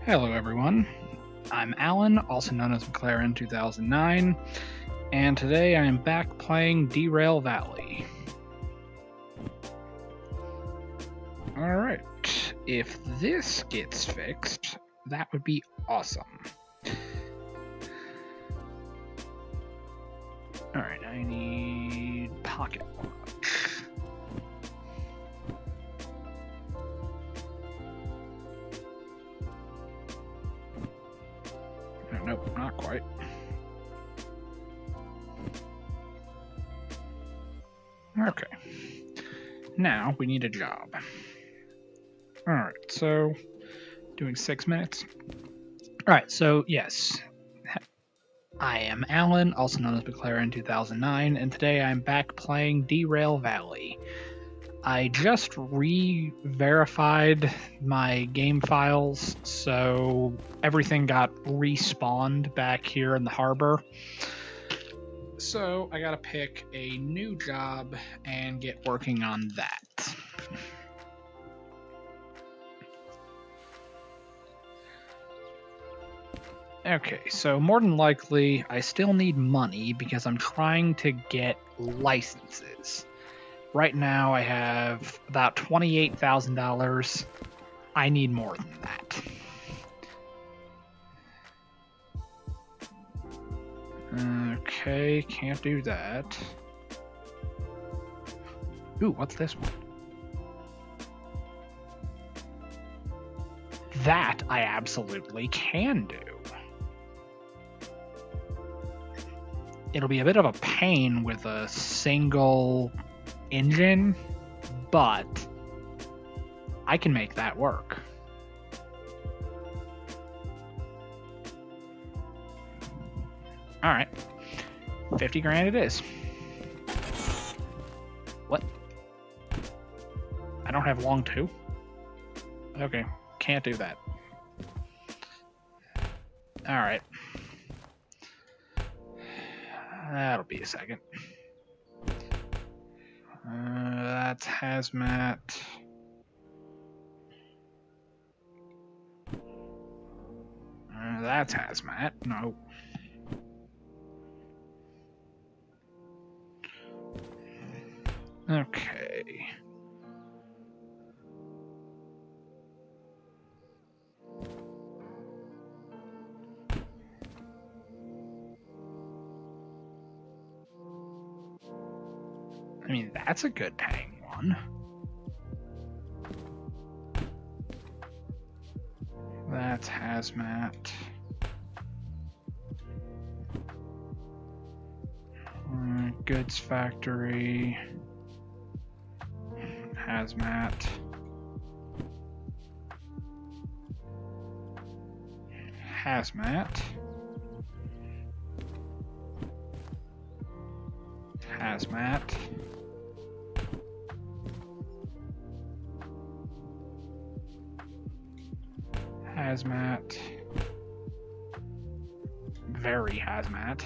Hello everyone, I'm Alan, also known as McLaren 2009, and today I am back playing Derail Valley. Alright, if this gets fixed, that would be awesome. Alright, I need pocket watch. Nope, not quite. Okay. Now we need a job. Alright, so doing 6 minutes. Alright, so yes. I am Alan, also known as McLaren 2009, and today I'm back playing Derail Valley. I just re-verified my game files, so everything got respawned back here in the harbor. So I gotta pick a new job and get working on that. Okay, so more than likely, I still need money because I'm trying to get licenses. Right now, I have about $28,000. I need more than that. Okay, can't do that. Ooh, what's this one? That I absolutely can do. It'll be a bit of a pain with a single engine, but I can make that work. Alright, 50 grand it is. What? I don't have long two? Okay, can't do that. Alright. That'll be a second. That's hazmat. That's hazmat. No. Okay. I mean, that's a good paying one. That's hazmat. Goods factory. Hazmat. Hazmat. Hazmat. Hazmat. Very hazmat.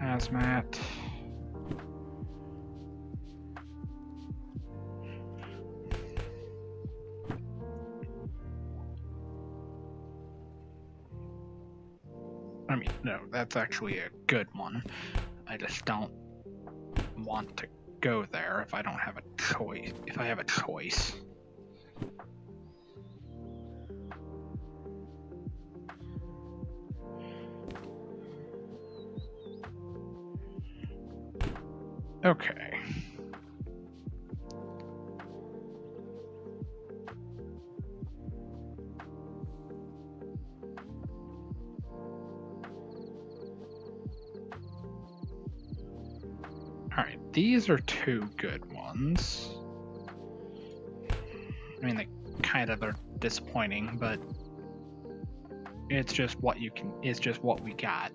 Hazmat. I mean, no, that's actually a good one. I just don't want to go there if I don't have a choice. If I have a choice. Okay. Alright, these are two good ones. I mean, they kind of are disappointing, but it's just what you can, it's just what we got.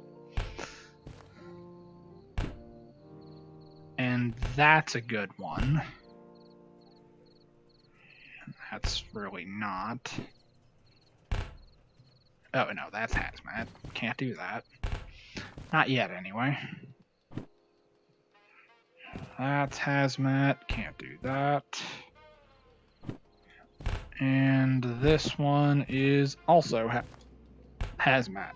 And that's a good one. That's really not. Oh, no, that's hazmat. Can't do that. Not yet, anyway. That's hazmat. Can't do that. And this one is also hazmat.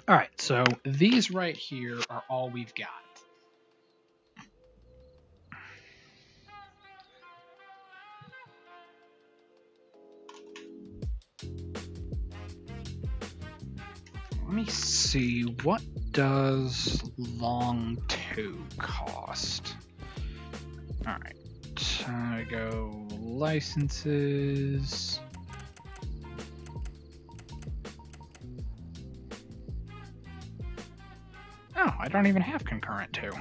Alright, so these right here are all we've got. Let me see, what does long 2 cost? Alright, I go licenses. Oh, I don't even have concurrent 2.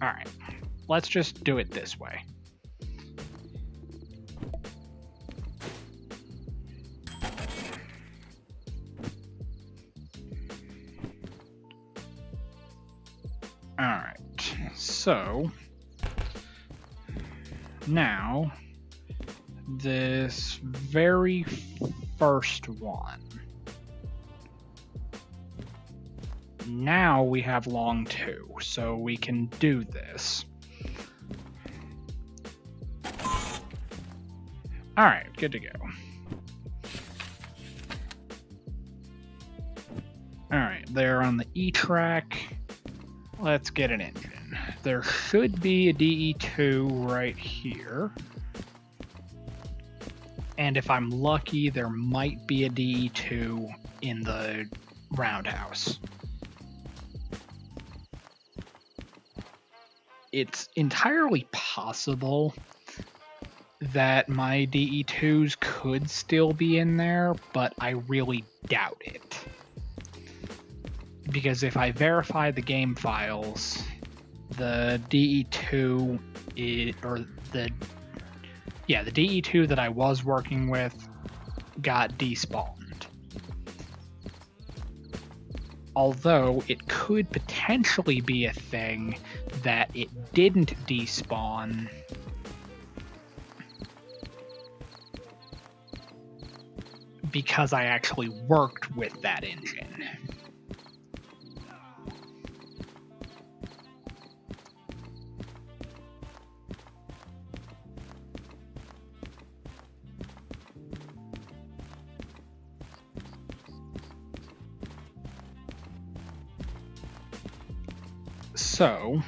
Alright, let's just do it this way. Alright, so now this very first one. Now we have long 2, so we can do this. Alright, good to go. Alright, they're on the E track. Let's get an engine. There should be a DE2 right here. And if I'm lucky, there might be a DE2 in the roundhouse. It's entirely possible that my DE2s could still be in there, but I really doubt it. Because if I verify the game files, the DE2 the DE2 that I was working with got despawned. Although it could potentially be a thing that it didn't despawn because I actually worked with that engine. So,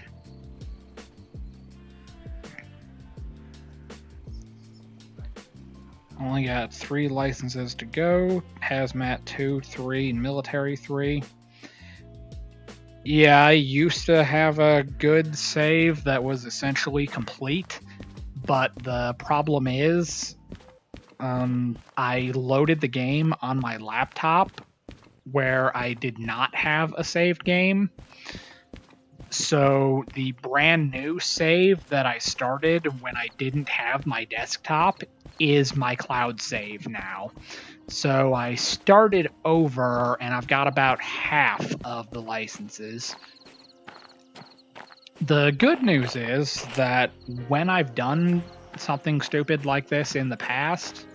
only got 3 licenses to go. Hazmat 2, 3, and military 3. Yeah, I used to have a good save that was essentially complete, but the problem is I loaded the game on my laptop where I did not have a saved game. So the brand new save that I started when I didn't have my desktop is my cloud save now. So I started over and I've got about half of the licenses. The good news is that when I've done something stupid like this in the past,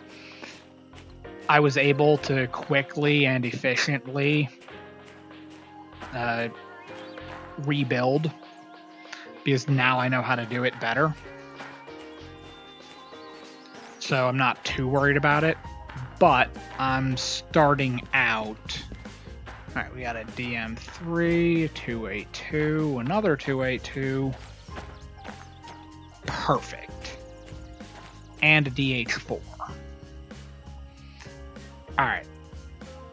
I was able to quickly and efficiently rebuild, because now I know how to do it better. So I'm not too worried about it, but I'm starting out. Alright, we got a DM3, 282, another 282. Perfect. And a DH4. Alright,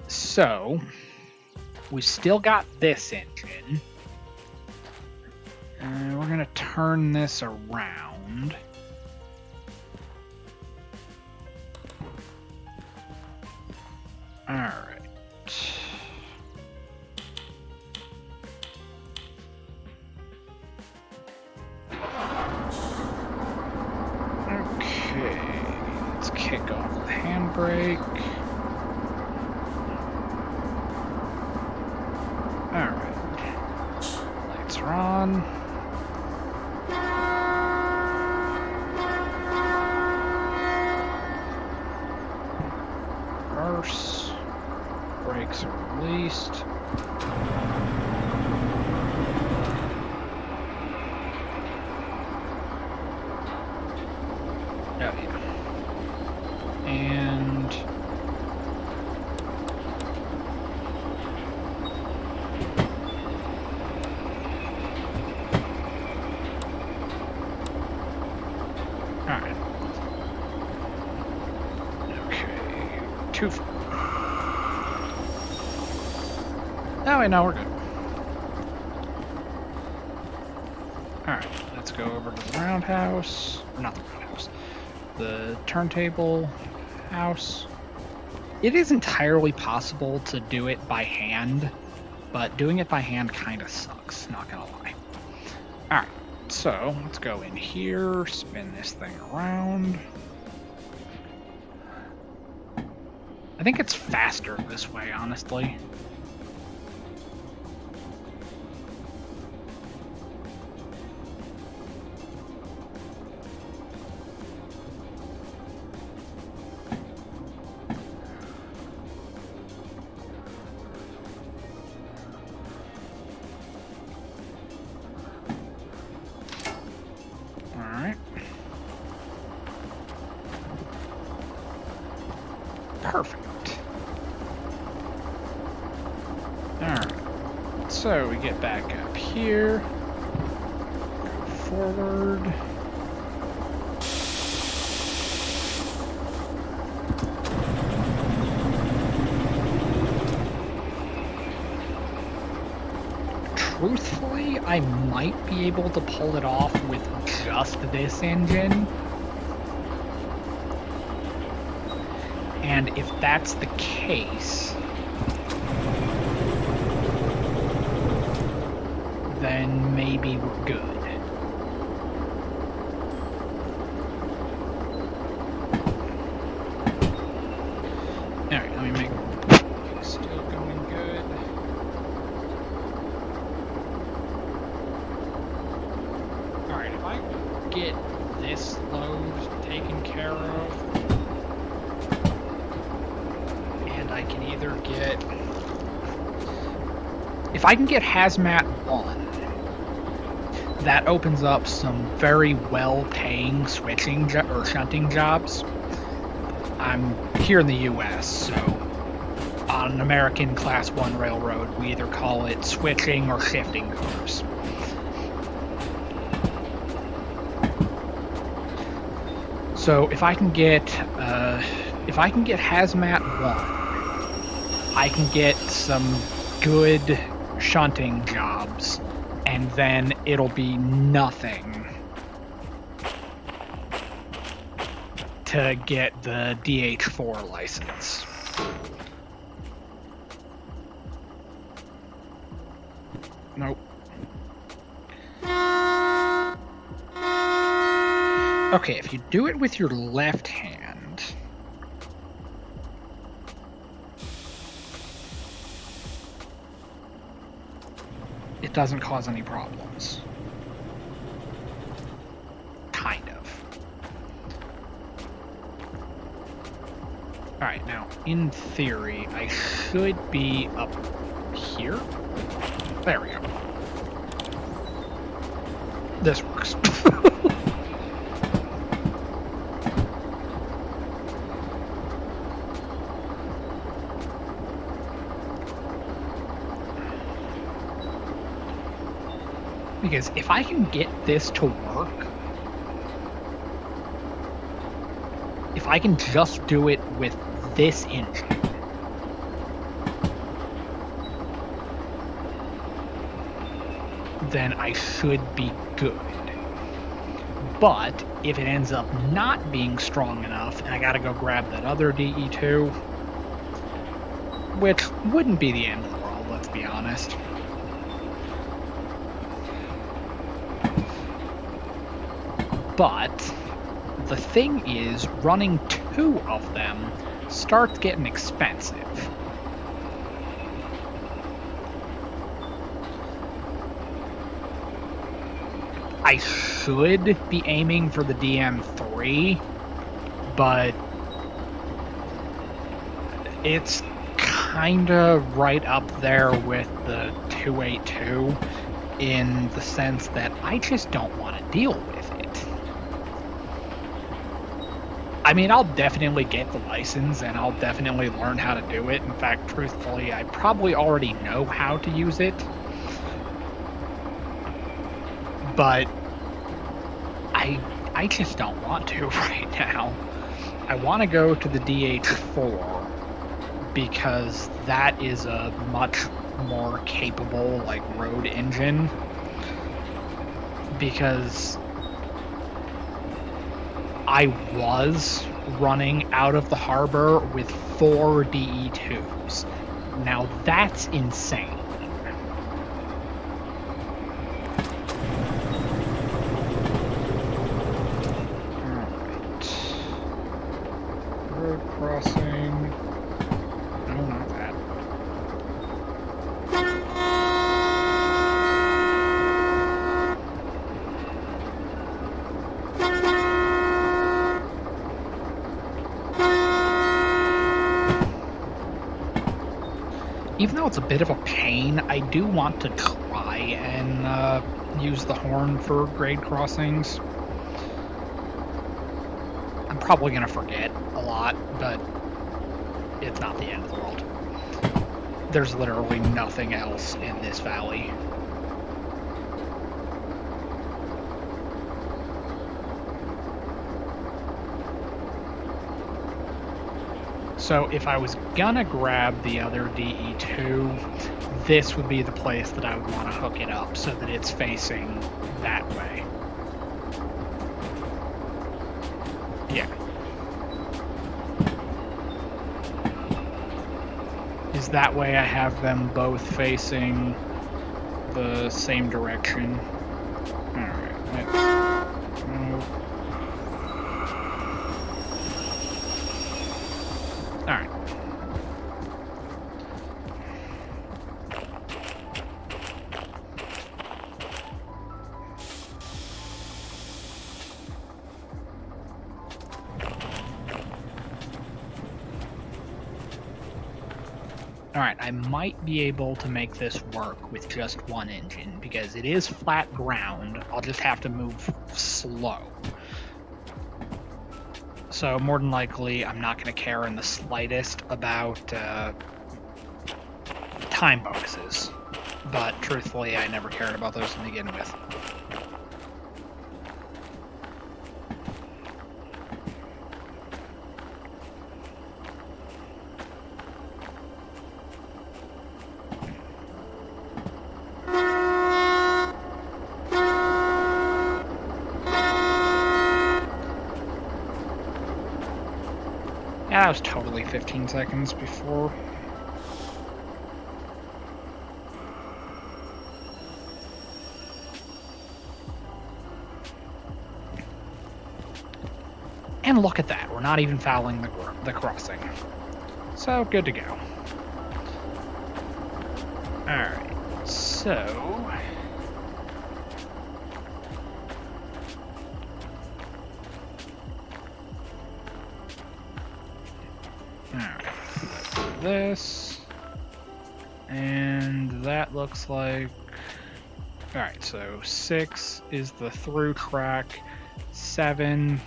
so we still got this engine. We're going to turn this around. Alright. Okay. Let's kick off the handbrake. Alright. Lights are on. Reverse. least. Oh, yeah. And... Alright. Okay. 2... Oh, wait, no, we're good. Alright, let's go over to the roundhouse. Not the roundhouse. The turntable house. It is entirely possible to do it by hand, but doing it by hand kind of sucks, not gonna lie. Alright, so let's go in here, spin this thing around. I think it's faster this way, honestly. Perfect. Alright, so we get back up here, go forward. Truthfully, I might be able to pull it off with just this engine. And if that's the case, then maybe we're good. Alright, let me make... Still going good. Alright, if I get this load taken care of, I can either get... If I can get Hazmat 1, that opens up some very well-paying switching or shunting jobs. I'm here in the US, so on an American Class 1 railroad, we either call it switching or shifting cars. So if I can get Hazmat 1, I can get some good shunting jobs, and then it'll be nothing to get the DH4 license. Nope. Okay, if you do it with your left hand, it doesn't cause any problems. Kind of. Alright, now, in theory, I should be up here. There we go. This works. Because if I can get this to work, if I can just do it with this engine, then I should be good. But if it ends up not being strong enough, and I gotta go grab that other DE2, which wouldn't be the end of the world, let's be honest. But the thing is, running 2 of them starts getting expensive. I should be aiming for the DM3, but it's kinda right up there with the 282 in the sense that I just don't want to deal with it. I mean, I'll definitely get the license and I'll definitely learn how to do it. In fact, truthfully, I probably already know how to use it. But I just don't want to right now. I want to go to the DH4 because that is a much more capable like road engine, because I was running out of the harbor with 4 DE2s. Now that's insane. Alright. Road crossing. No, not that. Even though it's a bit of a pain, I do want to try and use the horn for grade crossings. I'm probably going to forget a lot, but it's not the end of the world. There's literally nothing else in this valley. So if I was gonna grab the other DE2, this would be the place that I would want to hook it up so that it's facing that way. Yeah. Is that way I have them both facing the same direction. Alright, let's move. Alright. Alright, I might be able to make this work with just one engine, because it is flat ground. I'll just have to move slow. So more than likely, I'm not going to care in the slightest about time bonuses. But truthfully, I never cared about those to begin with. Yeah, that was totally 15 seconds before. And look at that, we're not even fouling the crossing. So, good to go. Alright, so... Alright, this... And that looks like... Alright, so 6 is the through track, 7...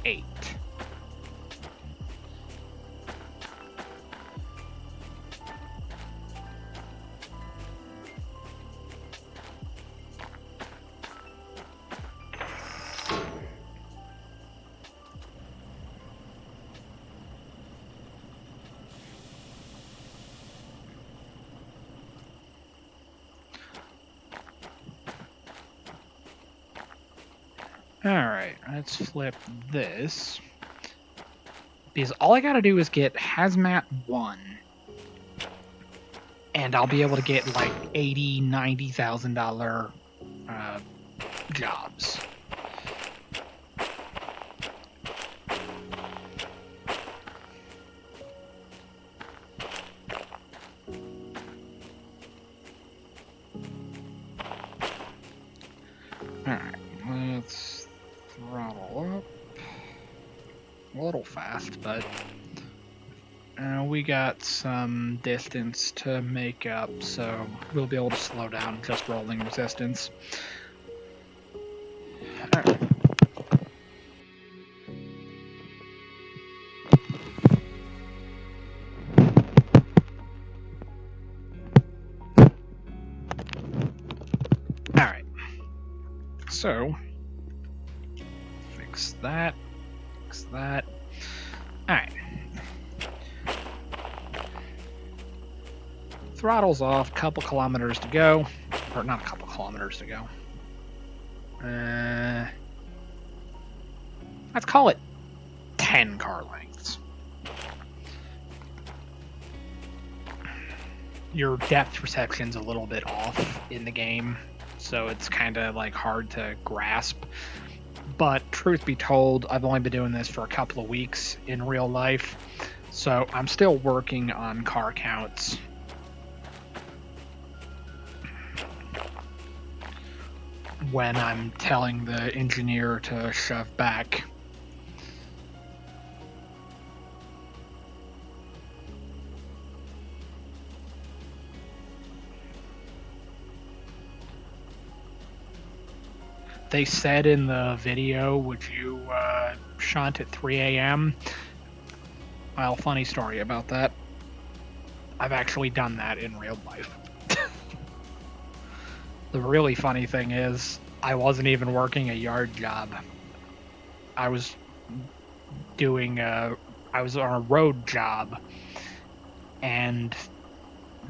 8. Alright, let's flip this. Because all I gotta do is get Hazmat 1. And I'll be able to get like $80,000, $90,000 jobs. Alright, let's throttle up. A little fast, but We got some distance to make up, so we'll be able to slow down just rolling resistance. Alright. Alright. So, fix that. Fix that. Alright. Throttle's off, couple kilometers to go. Or not a couple kilometers to go. Let's call it 10 car lengths. Your depth perception's a little bit off in the game, so it's kind of like hard to grasp. But truth be told, I've only been doing this for a couple of weeks in real life, so I'm still working on car counts. When I'm telling the engineer to shove back. They said in the video, would you shunt at 3 a.m.? Well, funny story about that. I've actually done that in real life. The really funny thing is, I wasn't even working a yard job. I was I was on a road job, and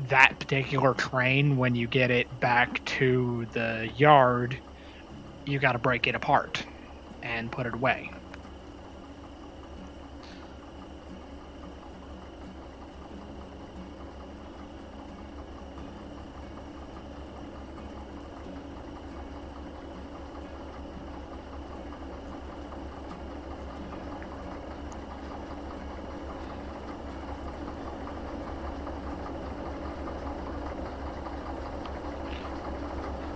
that particular train, when you get it back to the yard, you gotta break it apart and put it away.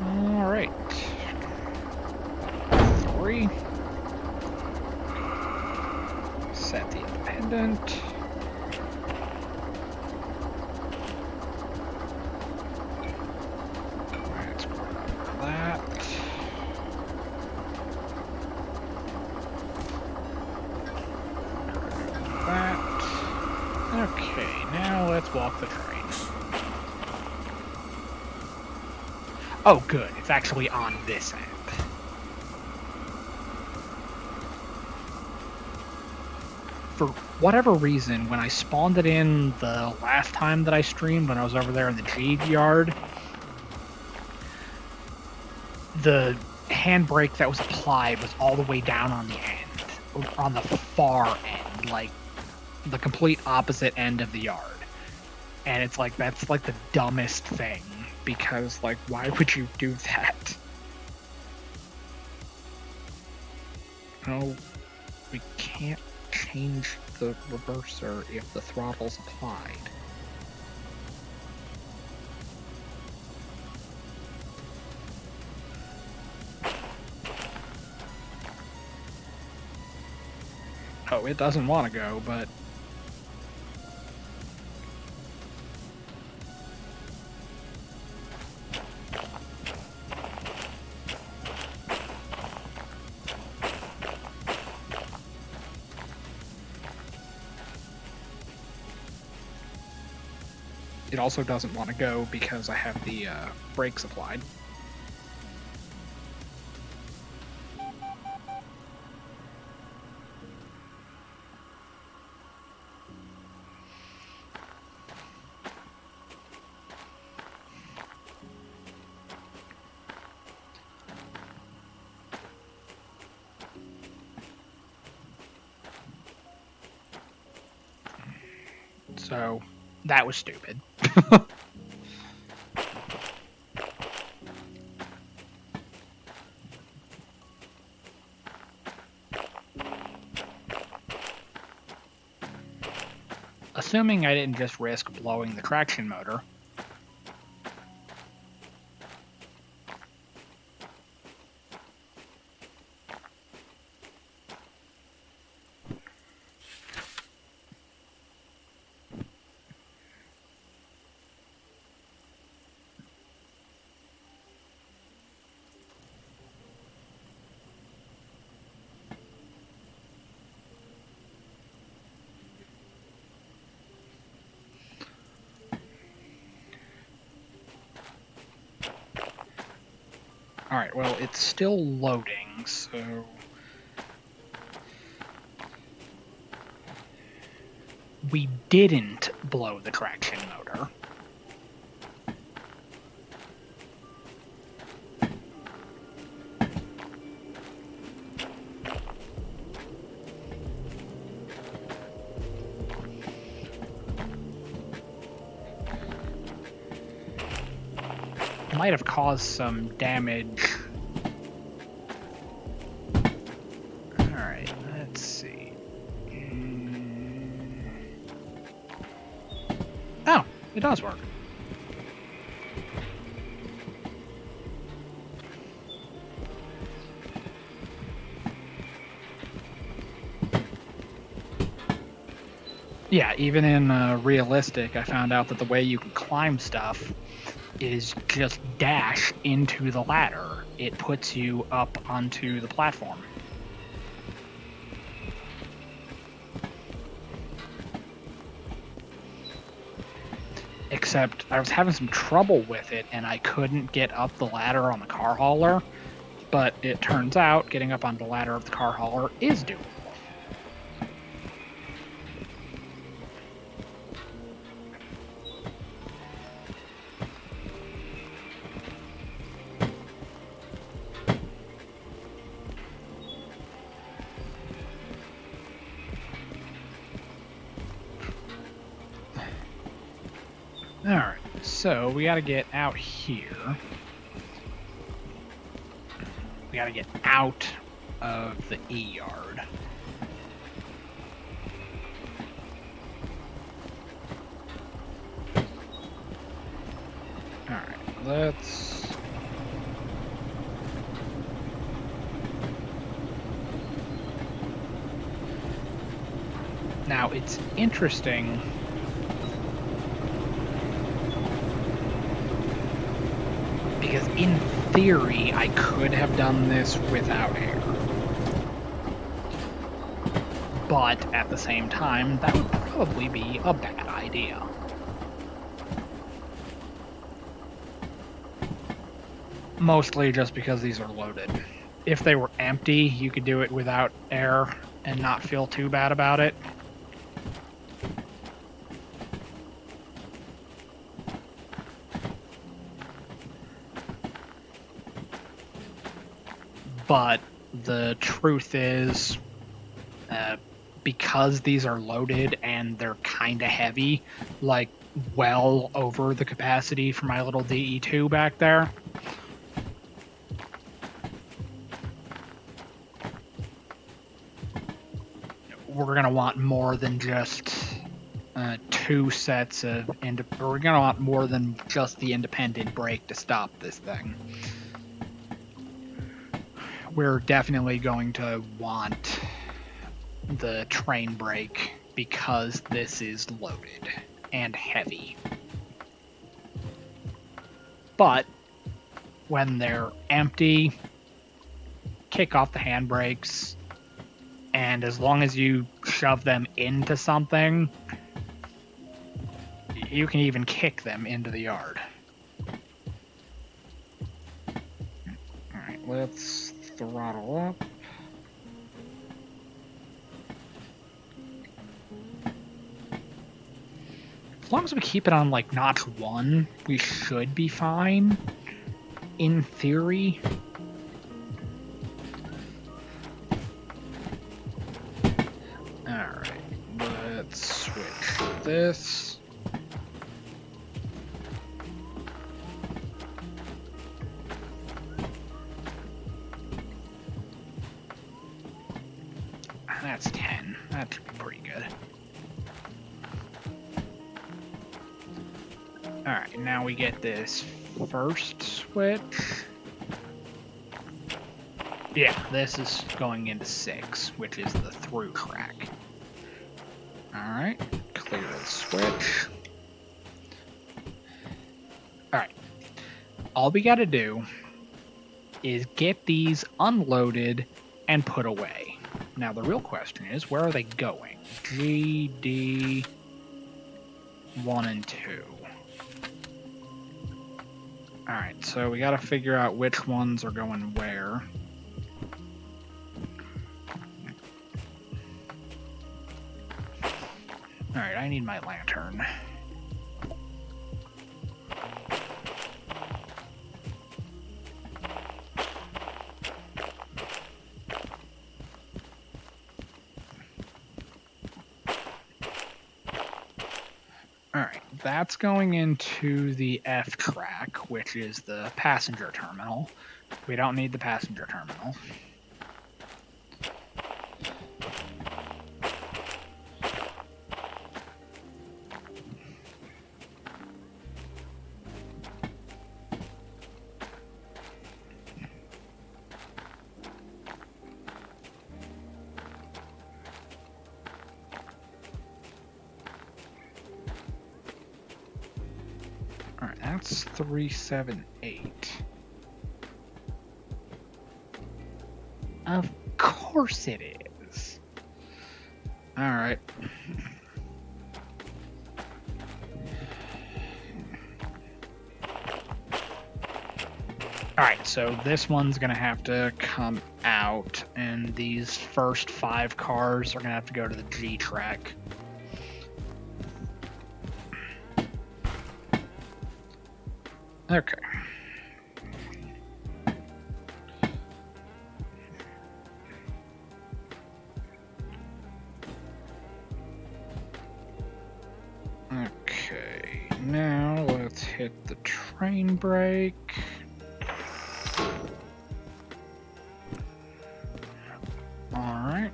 Alright. 3. Set the independent. Let's go over that. That. Okay, now let's walk the train. Oh, good. It's actually on this end. For whatever reason, when I spawned it in the last time that I streamed, when I was over there in the G yard, the handbrake that was applied was all the way down on the end, on the far end, like the complete opposite end of the yard. And it's like, that's like the dumbest thing, because like, why would you do that? No, we can't change the reverser if the throttle's applied. Oh, it doesn't want to go, but... It also doesn't want to go because I have the brakes applied. So, that was stupid. Assuming I didn't just risk blowing the traction motor. Alright, well, it's still loading, so... We didn't blow the traction motor. Might have caused some damage. Alright, let's see. Oh, it does work. Yeah, even in realistic, I found out that the way you can climb stuff is just dash into the ladder. It puts you up onto the platform. Except I was having some trouble with it and I couldn't get up the ladder on the car hauler, but it turns out getting up on the ladder of the car hauler is doable. Alright, so we gotta get out here. We gotta get out of the E-yard. Alright, let's... Now, it's interesting... Because in theory, I could have done this without air. But at the same time, that would probably be a bad idea. Mostly just because these are loaded. If they were empty, you could do it without air and not feel too bad about it. But the truth is, because these are loaded and they're kind of heavy, like well over the capacity for my little DE2 back there, we're going to want more than just two sets of... we're going to want more than just the independent brake to stop this thing. We're definitely going to want the train brake because this is loaded and heavy. But when they're empty, kick off the handbrakes, and as long as you shove them into something, you can even kick them into the yard. Alright, let's throttle up. As long as we keep it on like notch 1, we should be fine. In theory. Alright, let's switch to this. That's 10. That's pretty good. Alright, now we get this first switch. Yeah, this is going into 6, which is the through track. Alright, clear the switch. Alright, all we gotta do is get these unloaded and put away. Now the real question is, where are they going? G, D, 1 and 2. Alright, so we gotta figure out which ones are going where. Alright, I need my lantern. Alright, that's going into the F track, which is the passenger terminal. We don't need the passenger terminal. Alright, that's 378. Of course it is. Alright. Alright, so this one's gonna have to come out, and these first 5 cars are gonna have to go to the G track. Okay. Okay, now let's hit the train brake. Alright.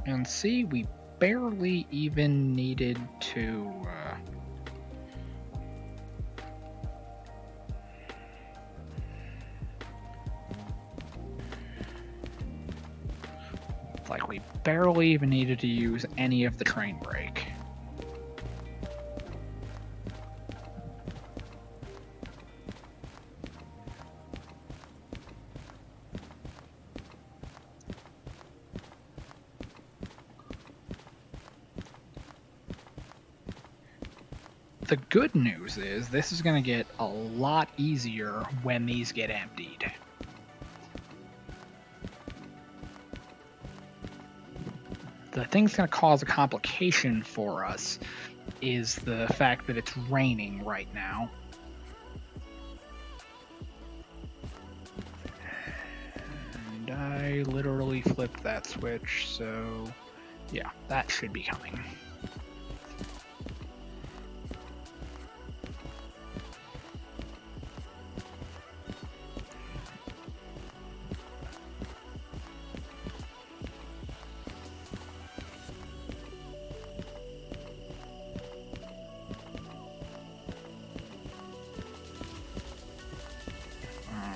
And see, we barely even needed to like we barely even needed to use any of the train brake. The good news is this is going to get a lot easier when these get emptied. The thing that's going to cause a complication for us is the fact that it's raining right now. And I literally flipped that switch, so yeah, that should be coming.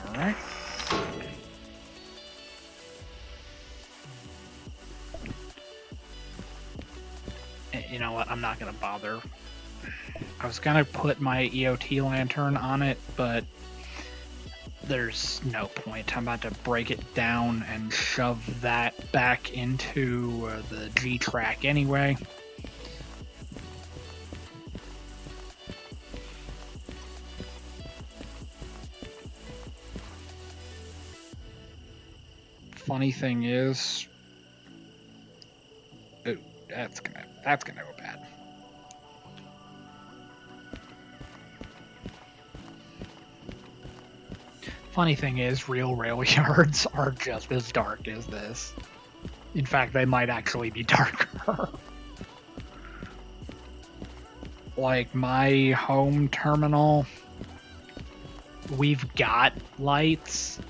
Alright. You know what? I'm not going to bother. I was going to put my EOT lantern on it, but there's no point. I'm about to break it down and shove that back into the G track anyway. Funny thing is, ooh, that's gonna go bad. Funny thing is, real rail yards are just as dark as this. In fact, they might actually be darker. Like my home terminal, we've got lights,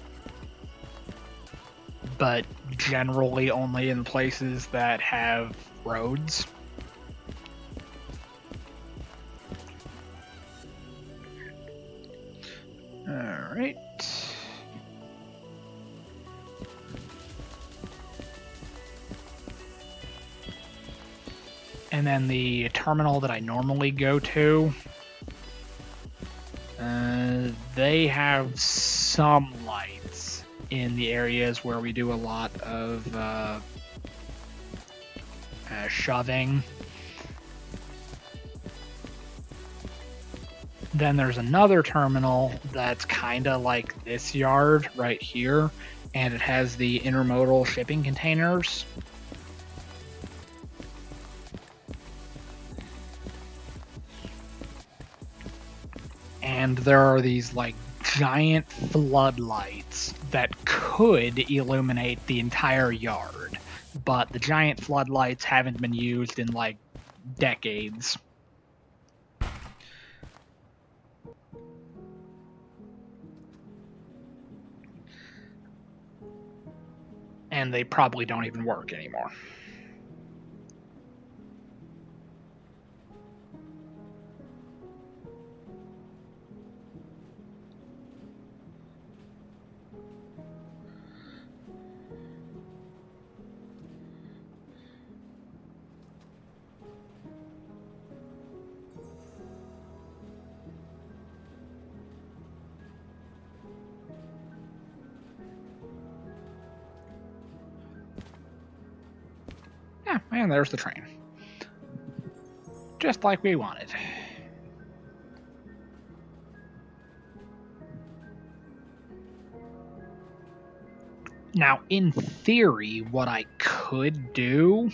but generally only in places that have roads. Alright. And then the terminal that I normally go to, they have some lights in the areas where we do a lot of shoving. Then there's another terminal that's kind of like this yard right here, and it has the intermodal shipping containers. And there are these like giant floodlights that could illuminate the entire yard, but the giant floodlights haven't been used in like decades. And they probably don't even work anymore. Yeah, and there's the train. Just like we wanted. Now, in theory, what I could do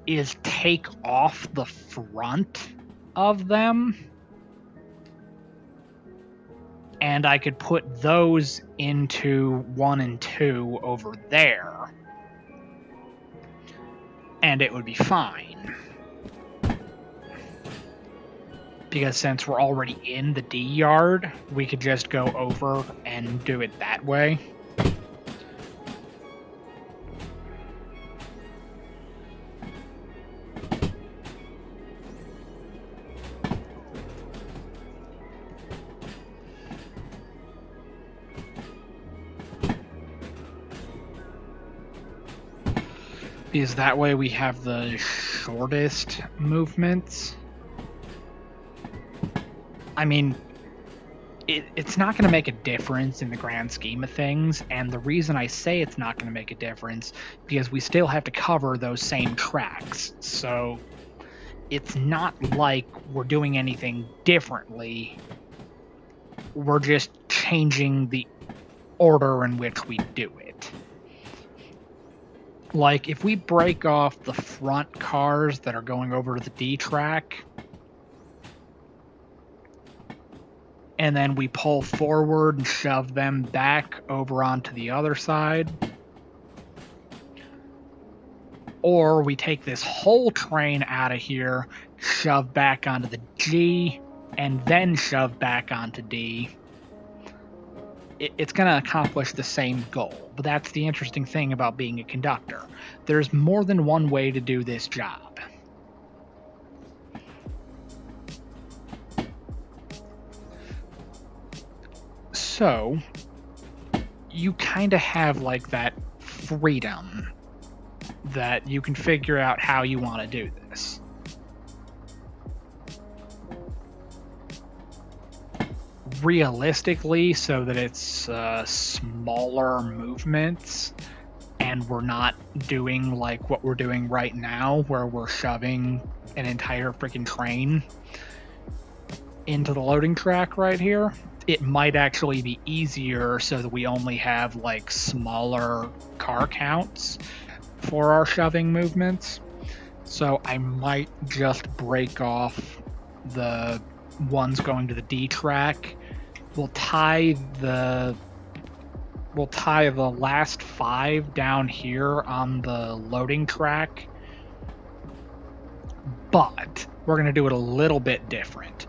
is take off the front of them, and I could put those into 1 and 2 over there, and it would be fine. Because since we're already in the D yard, we could just go over and do it that way. Because that way we have the shortest movements. I mean, it's not going to make a difference in the grand scheme of things, and the reason I say it's not going to make a difference because we still have to cover those same tracks. So it's not like we're doing anything differently. We're just changing the order in which we do it. Like, if we break off the front cars that are going over to the D track, and then we pull forward and shove them back over onto the other side, or we take this whole train out of here, shove back onto the G, and then shove back onto D, it's going to accomplish the same goal. But that's the interesting thing about being a conductor. There's more than one way to do this job. So, you kind of have like that freedom that you can figure out how you want to do this. Realistically, so that it's smaller movements and we're not doing like what we're doing right now where we're shoving an entire freaking train into the loading track right here. It might actually be easier so that we only have like smaller car counts for our shoving movements. So I might just break off the ones going to the D track. We'll tie the last 5 down here on the loading track, but we're going to do it a little bit different.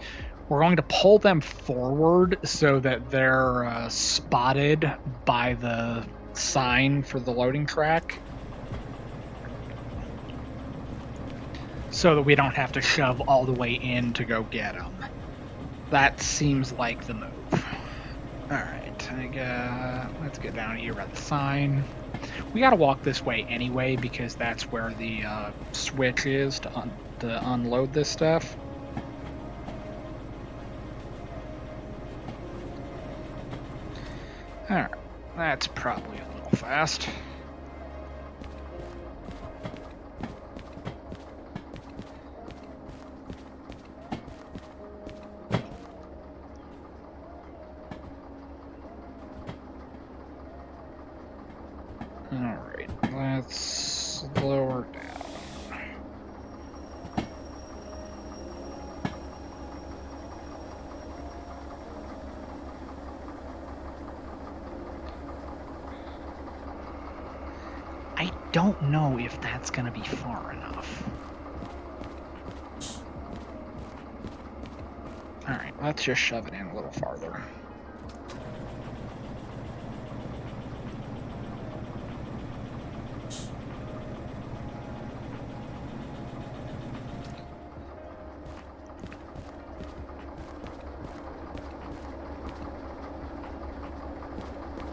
We're going to pull them forward so that they're spotted by the sign for the loading track, so that we don't have to shove all the way in to go get them. That seems like the move. Alright, let's get down here by the sign. We gotta walk this way anyway because that's where the switch is to unload this stuff. Alright, that's probably a little fast. don't know if that's going to be far enough. Alright, let's just shove it in a little farther.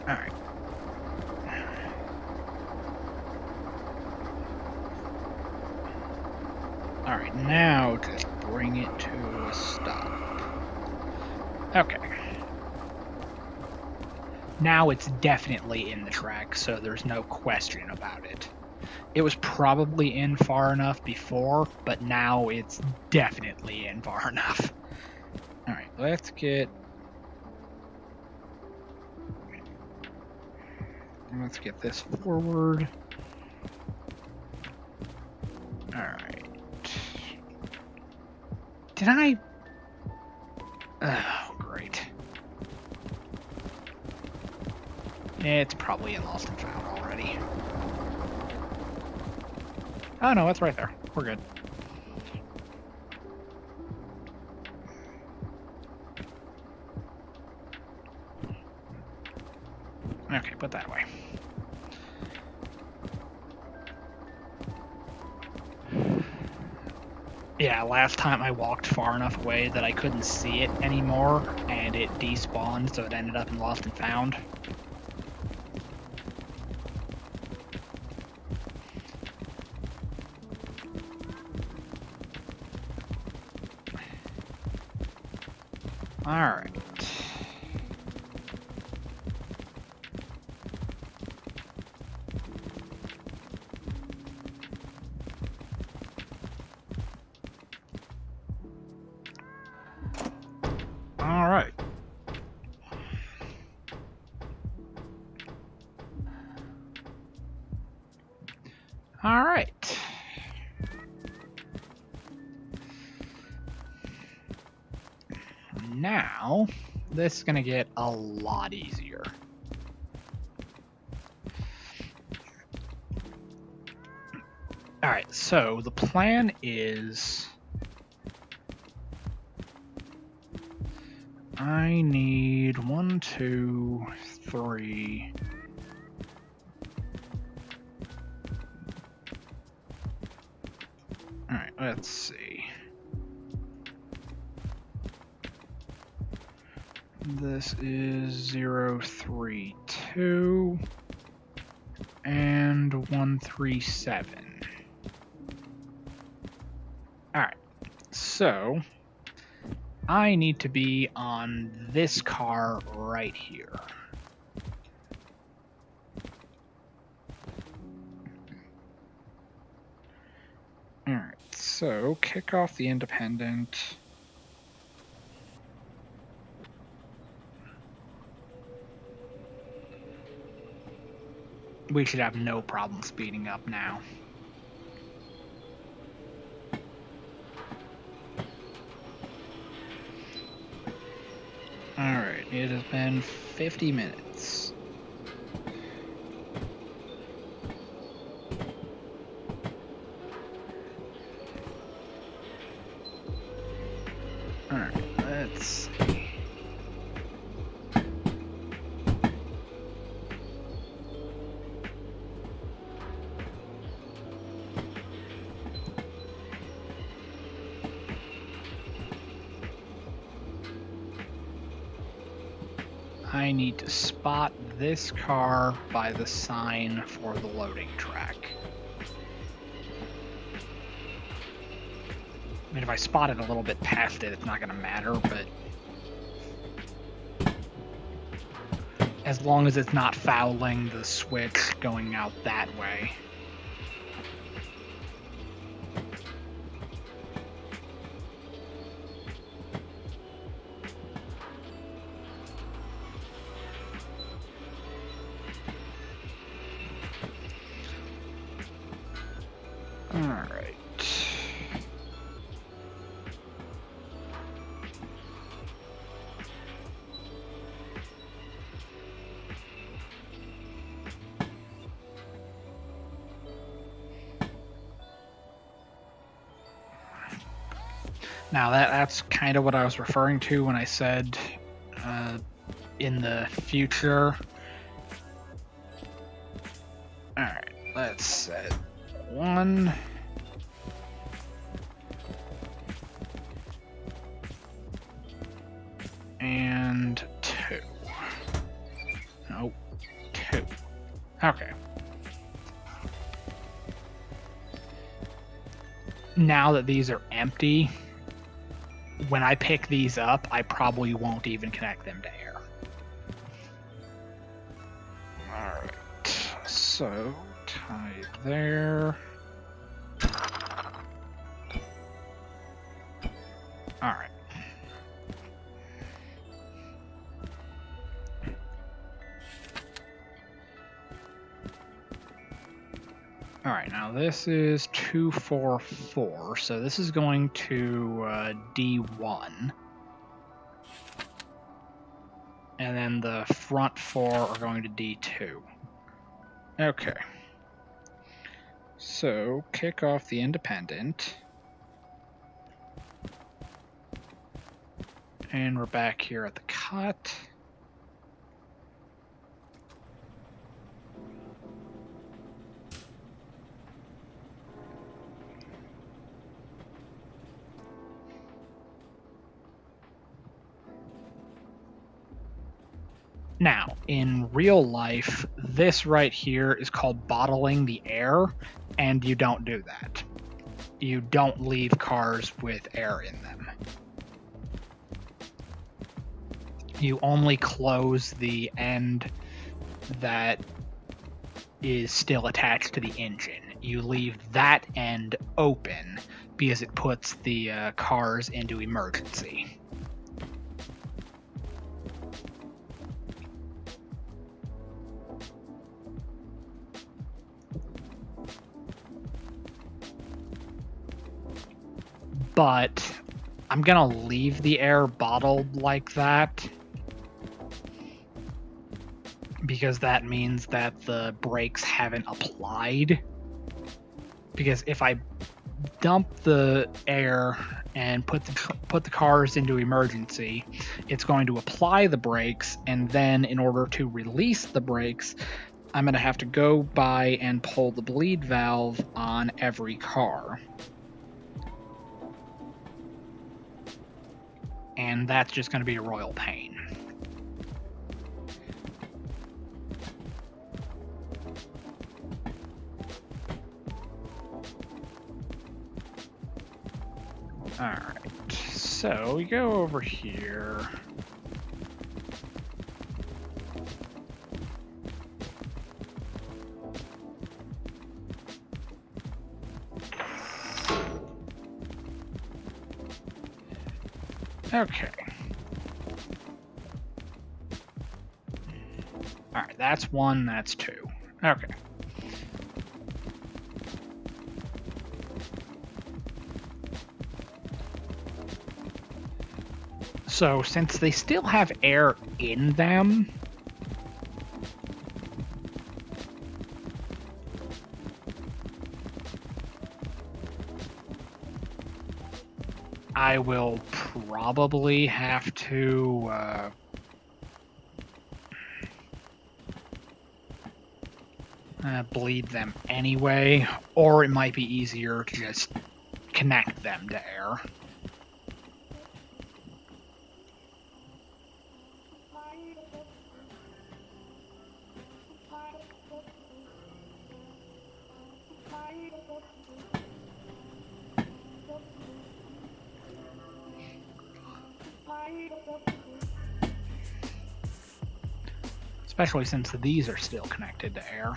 Alright. Alright, now just bring it to a stop. Okay. Now it's definitely in the track, so there's no question about it. It was probably in far enough before, but now it's definitely in far enough. Alright, let's get this forward. Alright. Did I... Oh, great. It's probably in Lost and Found already. Oh no, it's right there. We're good. Okay, put that away. Yeah, last time I walked far enough away that I couldn't see it anymore, and it despawned, so it ended up in Lost and Found. Alright. Alright. Alright. Now, this is going to get a lot easier. Alright, so the plan is... I need 1, 2, 3... Alright, let's see. This is 0, 3, 2, and 1, 3, 7. Alright, so I need to be on this car right here. Alright, so kick off the independent. We should have no problem speeding up now. Alright, it has been 50 minutes. Alright, let's see. I need to spot this car by the sign for the loading track. I mean, if I spot it a little bit past it, it's not going to matter, but as long as it's not fouling the switch going out that way. Alright. Now that's kind of what I was referring to when I said in the future. Alright, let's set 1. And 2. No, 2. Okay. Now that these are empty, when I pick these up, I probably won't even connect them to air. Alright, so tie there. Alright. Alright, now this is 244, so this is going to D1. And then the front 4 are going to D2. Okay. So, kick off the independent. And we're back here at the cut. Now, in real life, this right here is called bottling the air, and you don't do that. You don't leave cars with air in them. You only close the end that is still attached to the engine. You leave that end open because it puts the cars into emergency. But I'm gonna leave the air bottled like that because that means that the brakes haven't applied. Because if I dump the air and put the cars into emergency, it's going to apply the brakes, and then in order to release the brakes, I'm going to have to go by and pull the bleed valve on every car. And that's just going to be a royal pain. Alright, so we go over here. Okay. Alright, that's 1, that's 2. Okay. So, since they still have air in them, I will probably have to bleed them anyway, or it might be easier to just connect them to air. Especially since these are still connected to air.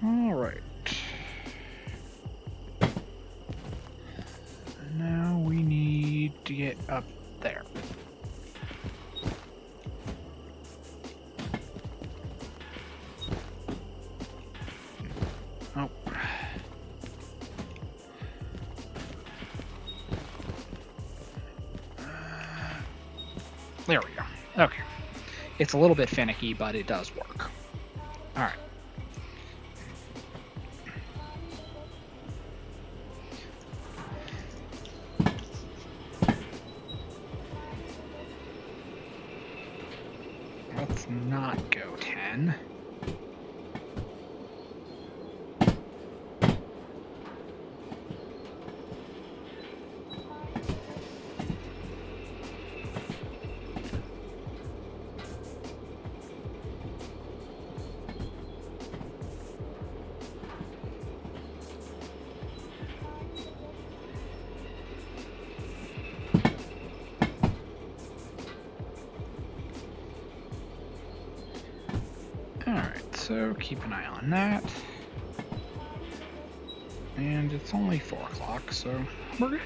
All right. up there. Oh. There we go. Okay. It's a little bit finicky, but it does work. Alright. Let's not go 10. Alright, so keep an eye on that. And it's only 4 o'clock, so we're good.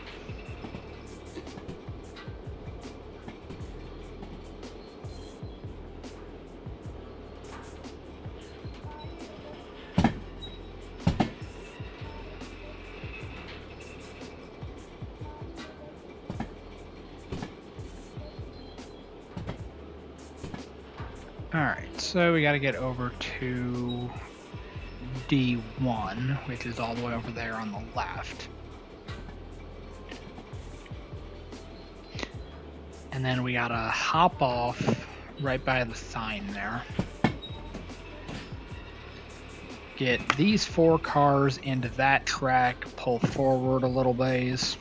Alright, so we gotta get over to D1, which is all the way over there on the left. And then we gotta hop off right by the sign there. Get these 4 cars into that track, pull forward a little ways.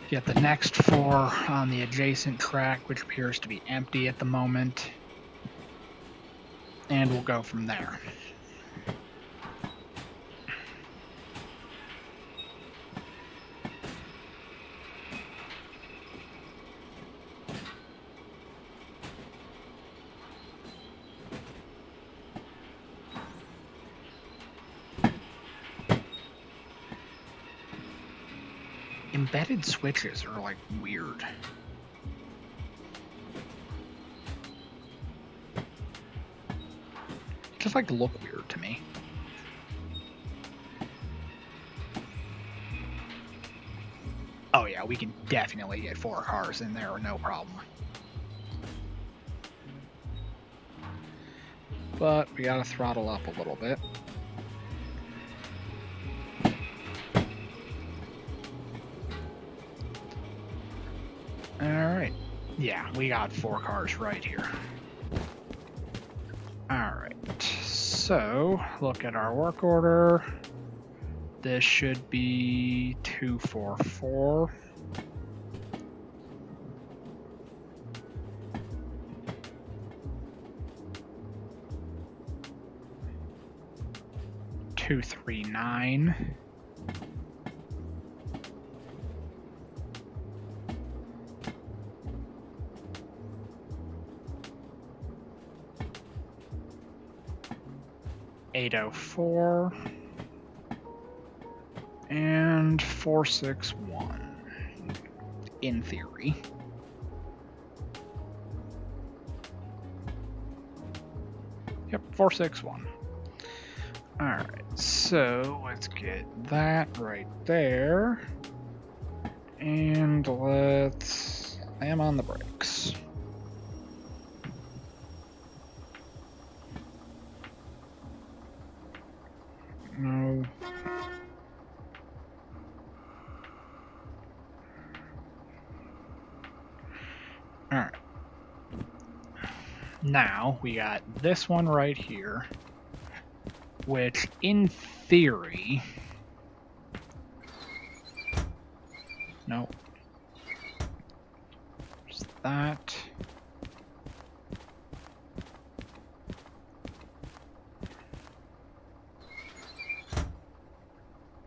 Get the next 4 on the adjacent track, which appears to be empty at the moment. And we'll go from there. Embedded switches are like weird. Just like look weird to me. Oh yeah, we can definitely get 4 cars in there, no problem. But we gotta throttle up a little bit. Alright. Yeah, we got 4 cars right here. Alright. So, look at our work order. This should be 244. Two, 3, 9. .804 and 461 in theory. Yep, 461. Alright, so let's get that right there. And let's slam on the brakes. No. Alright. Now we got this one right here, which in theory... Nope. There's that.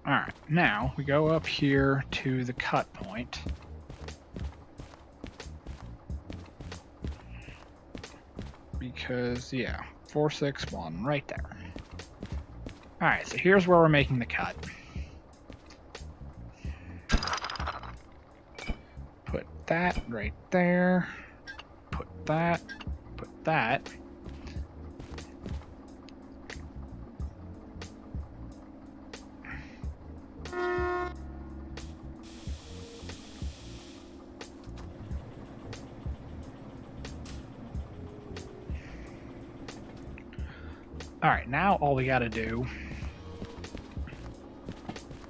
Alright, now we go up here to the cut point. Because, yeah, 461 right there. Alright, so here's where we're making the cut. Put that right there. Put that. Put that. Alright, now all we gotta do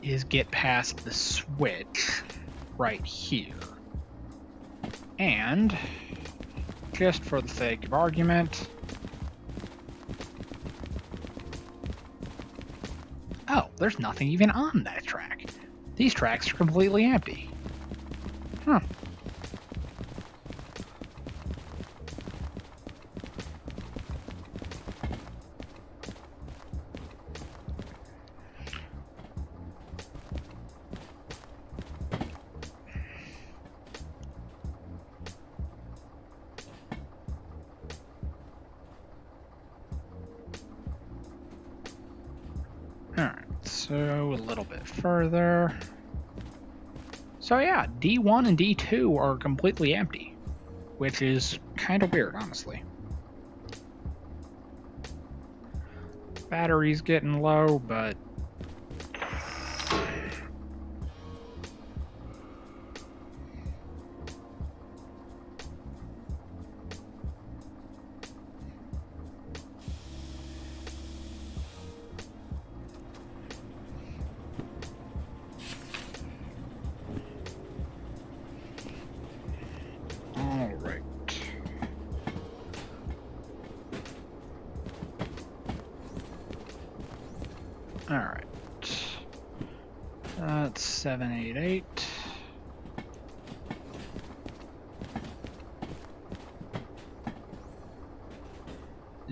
is get past the switch right here. And, just for the sake of argument... Oh, there's nothing even on that track. These tracks are completely empty. Huh. Alright, so a little bit further. So yeah, D1 and D2 are completely empty, which is kind of weird, honestly. Battery's getting low, but... Alright. Alright. That's 788.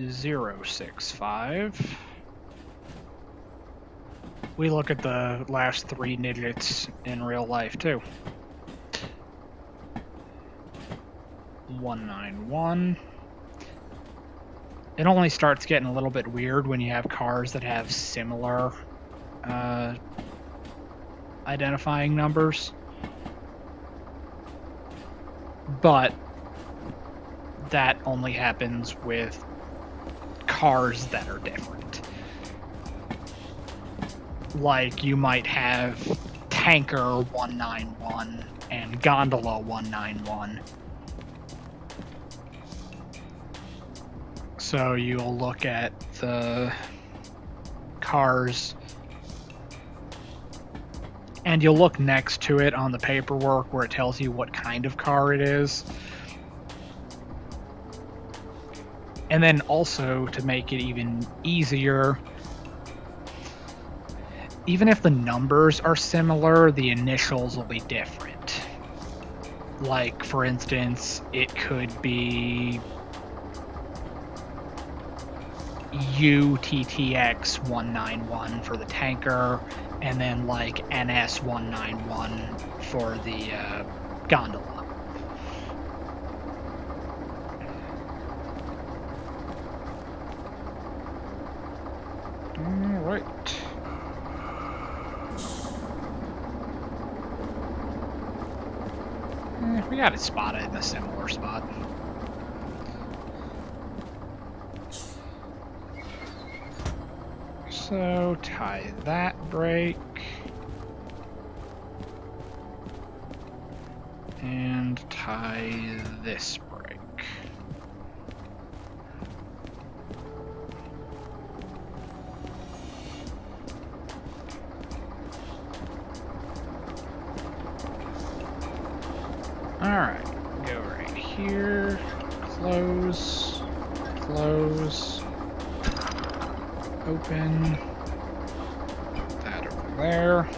Zero 6-5. We look at the last 3 digits in real life too. 191. It only starts getting a little bit weird when you have cars that have similar identifying numbers. But that only happens with cars that are different. Like you might have Tanker 191 and Gondola 191. So you'll look at the cars and you'll look next to it on the paperwork where it tells you what kind of car it is. And then also, to make it even easier, even if the numbers are similar, the initials will be different. Like, for instance, it could be UTTX 191 for the Tanker, and then like NS 191 for the Gondola. Alright. We got it spotted in a similar spot. So tie that brake. And tie this brake. Alright, go right here, close, close, open, put that over there.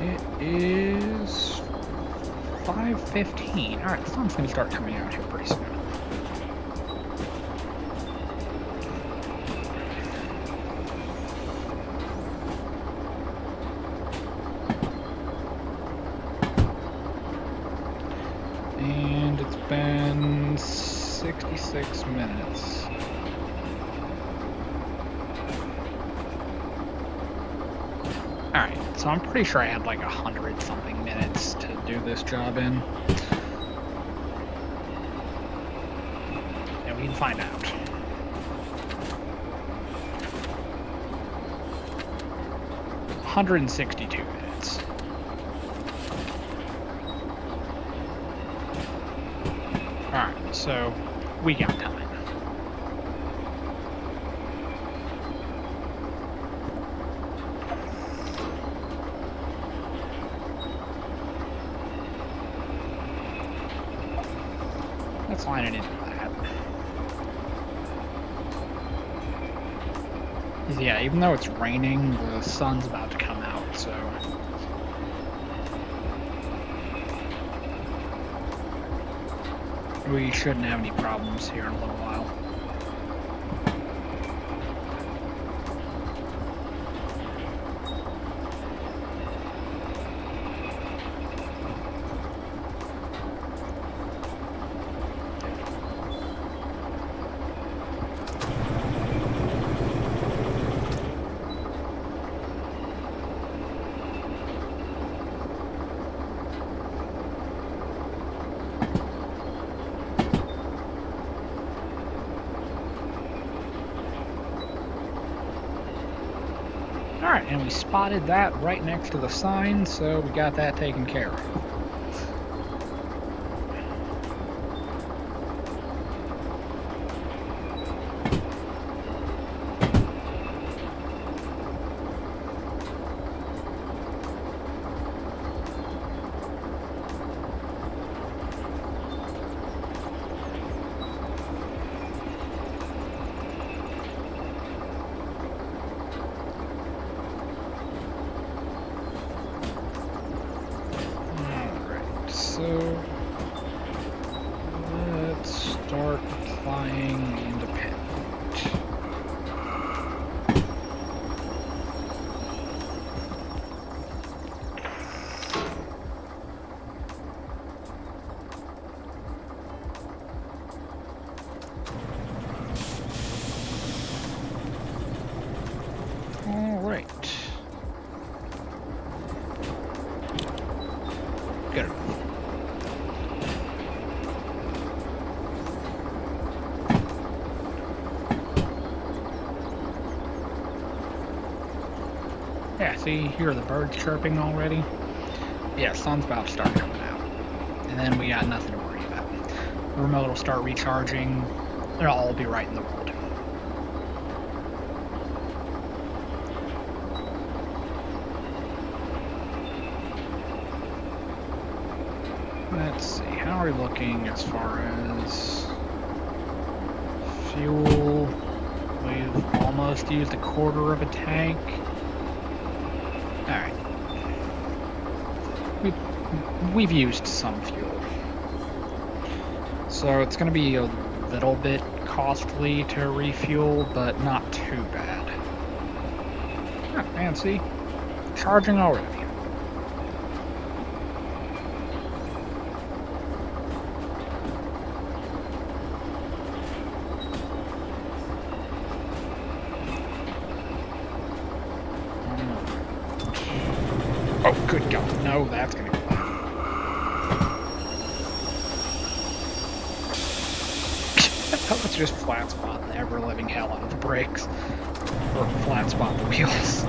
It is 5:15. Alright, the sun's gonna start coming out here pretty soon. And it's been 66 minutes. Alright, so I'm pretty sure I had like 100-something minutes to do this job in. And we can find out. $162 minutes. Alright, so we got time. Let's line it into that. Yeah, even though it's raining, the sun's about to come out, so... we shouldn't have any problems here in a little while. Alright, and we spotted that right next to the sign, so we got that taken care of. So let's start applying independent. All right. Good. Yeah, see, hear the birds chirping already? Yeah, sun's about to start coming out. And then we got nothing to worry about. The remote will start recharging. It'll all be right in the world. Let's see, how are we looking as far as fuel? We've almost used a quarter of a tank. Alright. We've used some fuel. So it's going to be a little bit costly to refuel, but not too bad. Ah, man, see? Charging already. Oh, good God. No, that's gonna go bad. Let's just flat spot the ever-living hell out of the brakes. Or flat spot the wheels.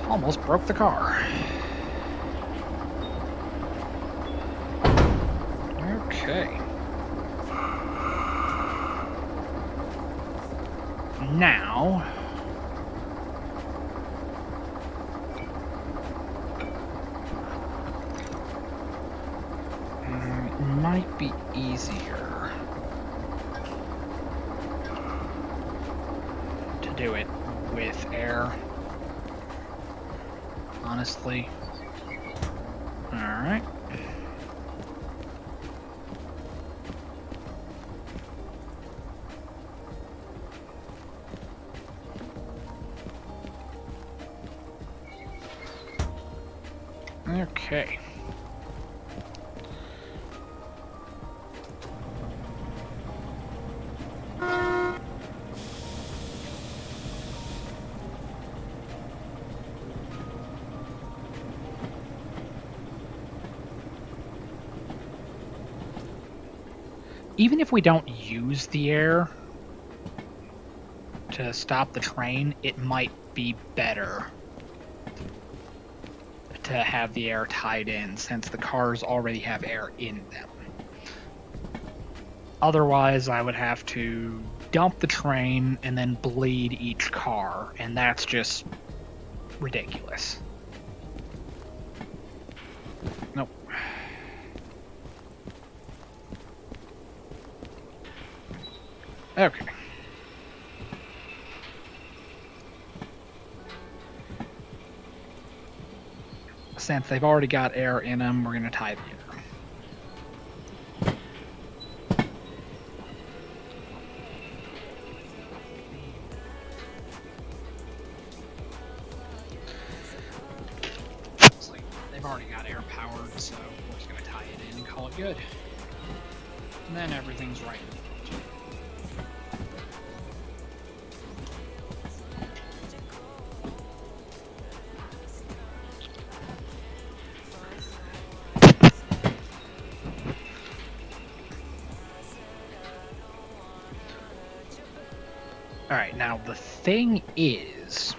Almost broke the car. Okay. Now, it might be easier do it with air, honestly. Alright. Okay. Even if we don't use the air to stop the train, it might be better to have the air tied in, since the cars already have air in them. Otherwise, I would have to dump the train and then bleed each car, and that's just ridiculous. Nope. Okay. Since they've already got air in them, we're going to tie the air. They've already got air powered, so we're just going to tie it in and call it good. And then everything's right. Alright, now the thing is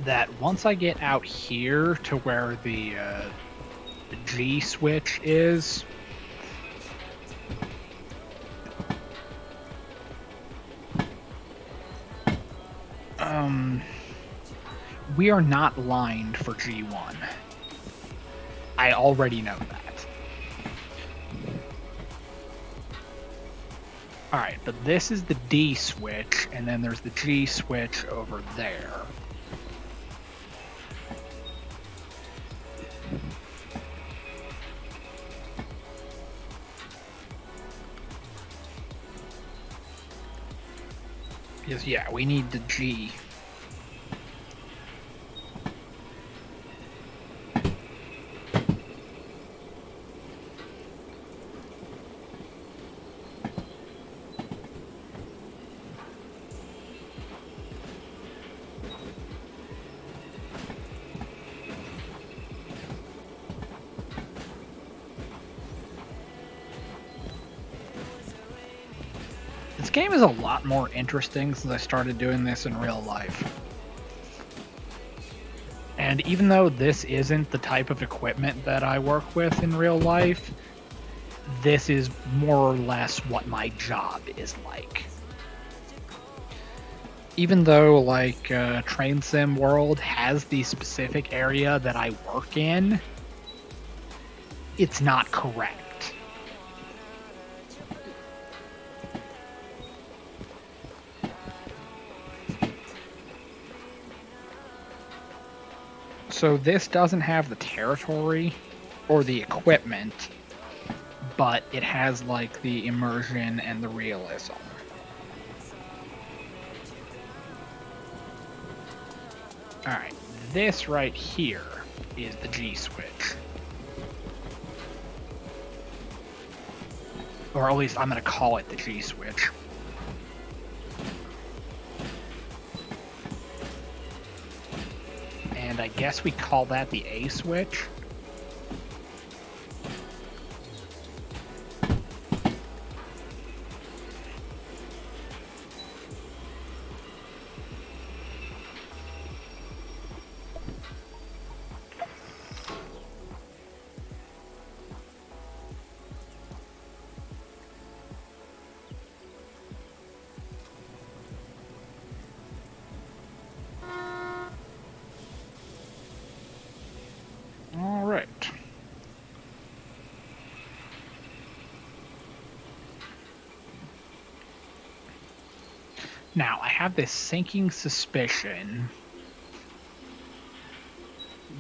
that once I get out here to where the G switch is, we are not lined for G1. I already know that. Alright, but this is the D switch, and then there's the G switch over there. Because, yeah, we need the G. This game is a lot more interesting since I started doing this in real life. And even though this isn't the type of equipment that I work with in real life, this is more or less what my job is like. Even though, like, Train Sim World has the specific area that I work in, it's not correct. So this doesn't have the territory or the equipment, but it has, like, the immersion and the realism. Alright, this right here is the G switch. Or at least I'm going to call it the G switch. And I guess we call that the A switch. Now, I have this sinking suspicion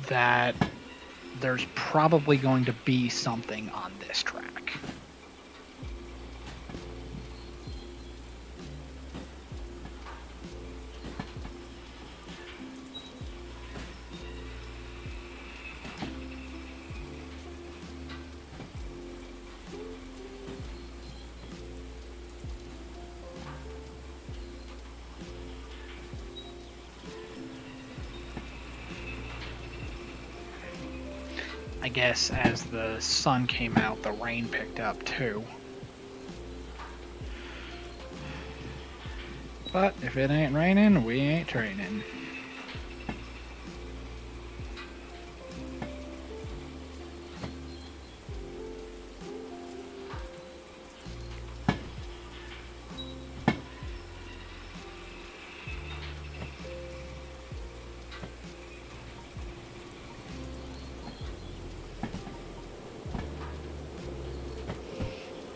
that there's probably going to be something on this track. I guess as the sun came out, the rain picked up too. But if it ain't raining, we ain't training.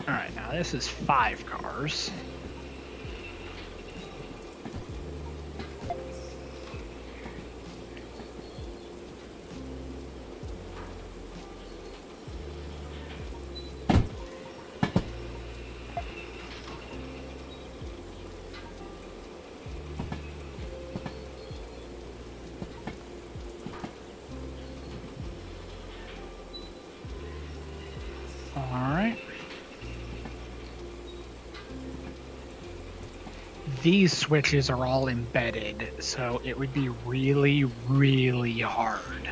Alright, now this is 5 cars. Alright. These switches are all embedded, so it would be really, really hard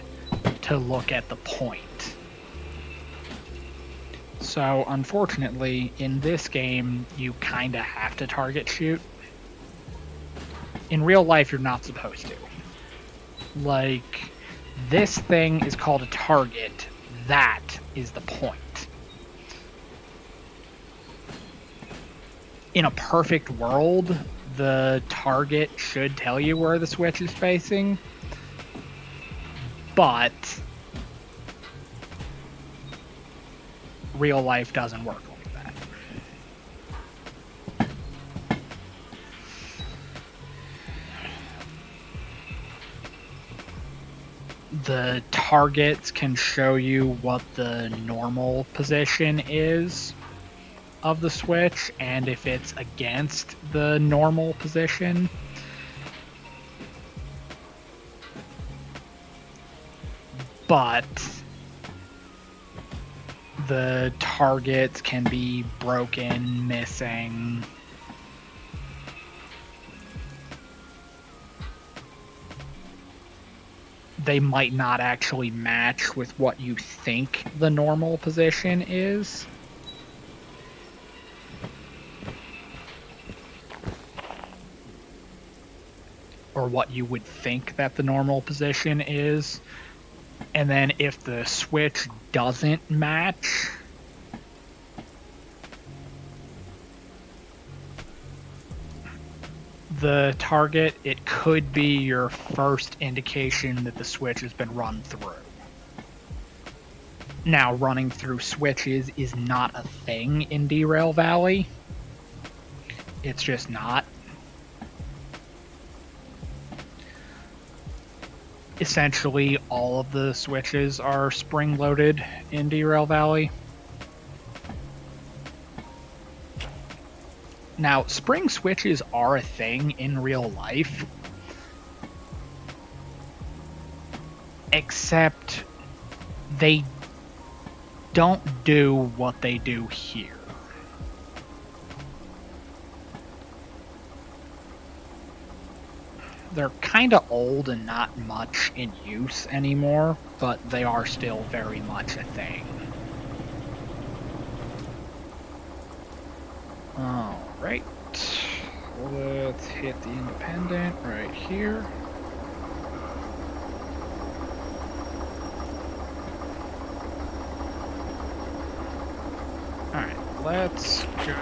to look at the point. So, unfortunately, in this game, you kinda have to target shoot. In real life, you're not supposed to. Like, this thing is called a target. That is the point. In a perfect world, the target should tell you where the switch is facing, but real life doesn't work like that. The targets can show you what the normal position is of the switch, and if it's against the normal position. But the targets can be broken, missing. They might not actually match with what you think the normal position is. Or what you would think that the normal position is. And then if the switch doesn't match, the target, it could be your first indication that the switch has been run through. Now, running through switches is not a thing in Derail Valley. It's just not. Essentially, all of the switches are spring-loaded in Derail Valley. Now, spring switches are a thing in real life, except they don't do what they do here. They're kind of old and not much in use anymore, but they are still very much a thing. Alright, let's hit the independent right here. Alright, let's go.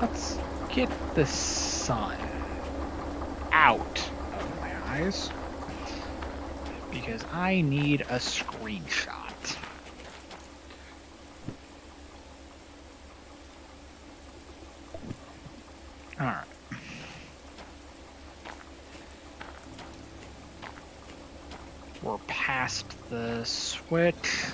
Let's get the sun out of my eyes, because I need a screenshot. Alright. We're past the switch.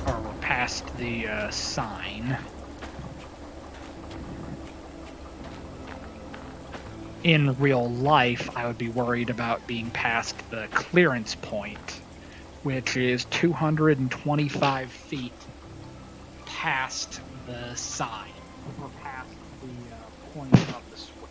Or we're past the sign. In real life, I would be worried about being past the clearance point, which is 225 feet past the sign, or past the point of the switch.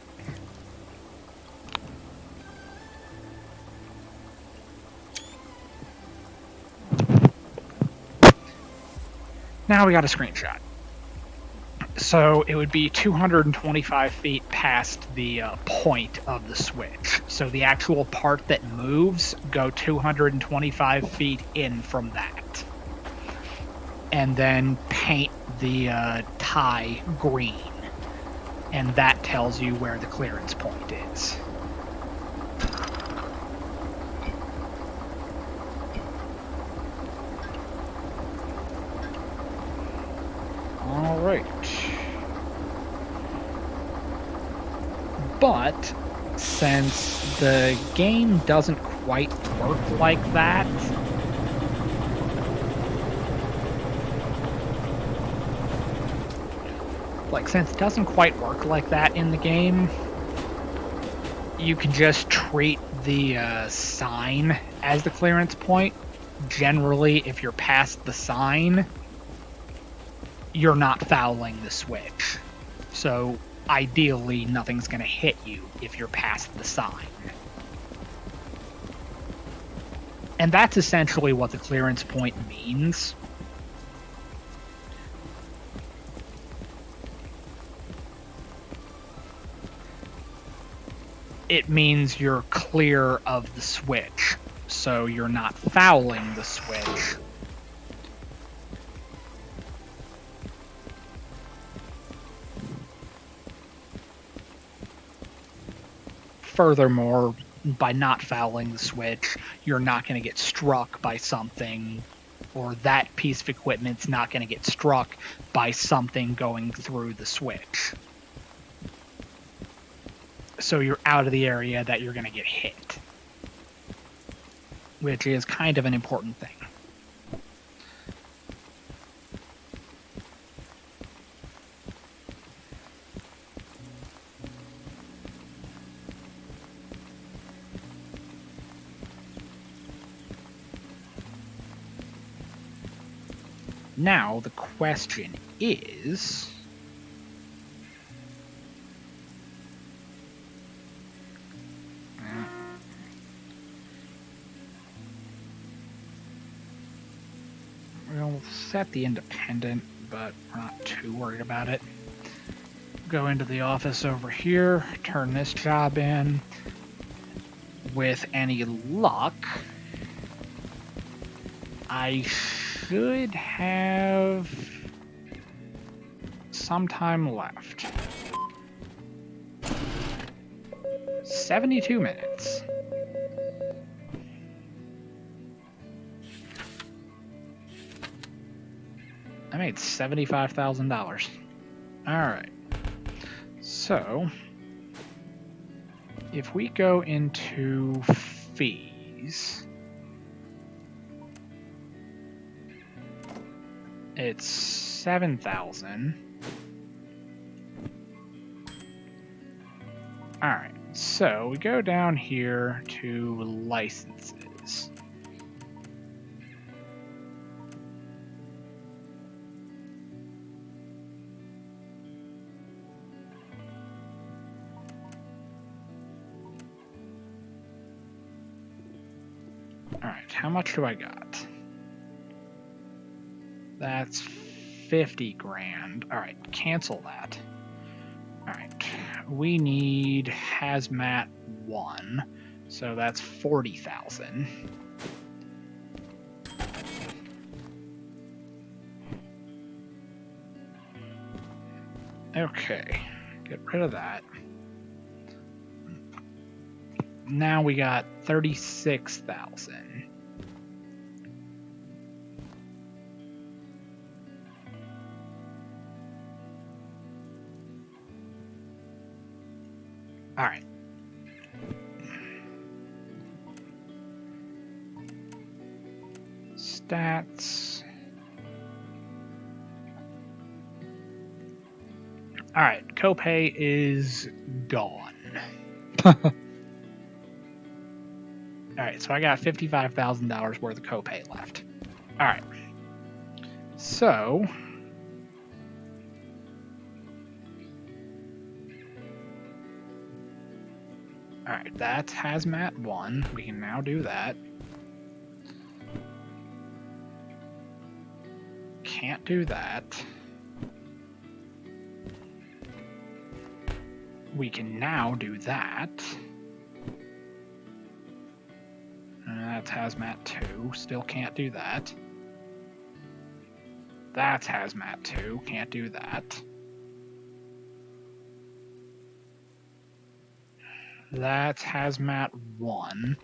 Now we got a screenshot. So it would be 225 feet past the point of the switch. So the actual part that moves, go 225 feet in from that. And then paint the tie green. And that tells you where the clearance point is. Alright. But since the game doesn't quite work like that, since it doesn't quite work like that in the game, you can just treat the sign as the clearance point. Generally, if you're past the sign, you're not fouling the switch. So ideally, nothing's going to hit you if you're past the sign. And that's essentially what the clearance point means. It means you're clear of the switch, so you're not fouling the switch. Furthermore, by not fouling the switch, you're not going to get struck by something, or that piece of equipment's not going to get struck by something going through the switch. So you're out of the area that you're going to get hit, which is kind of an important thing. Now, the question is... We'll set the independent, but we're not too worried about it. Go into the office over here, turn this job in. With any luck, I should have some time left. 72 minutes. I made $75,000. Alright. So, if we go into fees, it's 7,000. Alright, so we go down here to licenses. Alright, how much do I got? That's 50 grand. Alright, cancel that. Alright, we need Hazmat 1, so that's 40,000. Okay, get rid of that. now we got 36,000. All right. Stats. All right, copay is gone. All right, so I got $55,000 worth of copay left. All right. So all right, that's Hazmat 1. We can now do that. Can't do that. We can now do that. That's Hazmat 2. Still can't do that. That's Hazmat 2. Can't do that. That's Hazmat 1.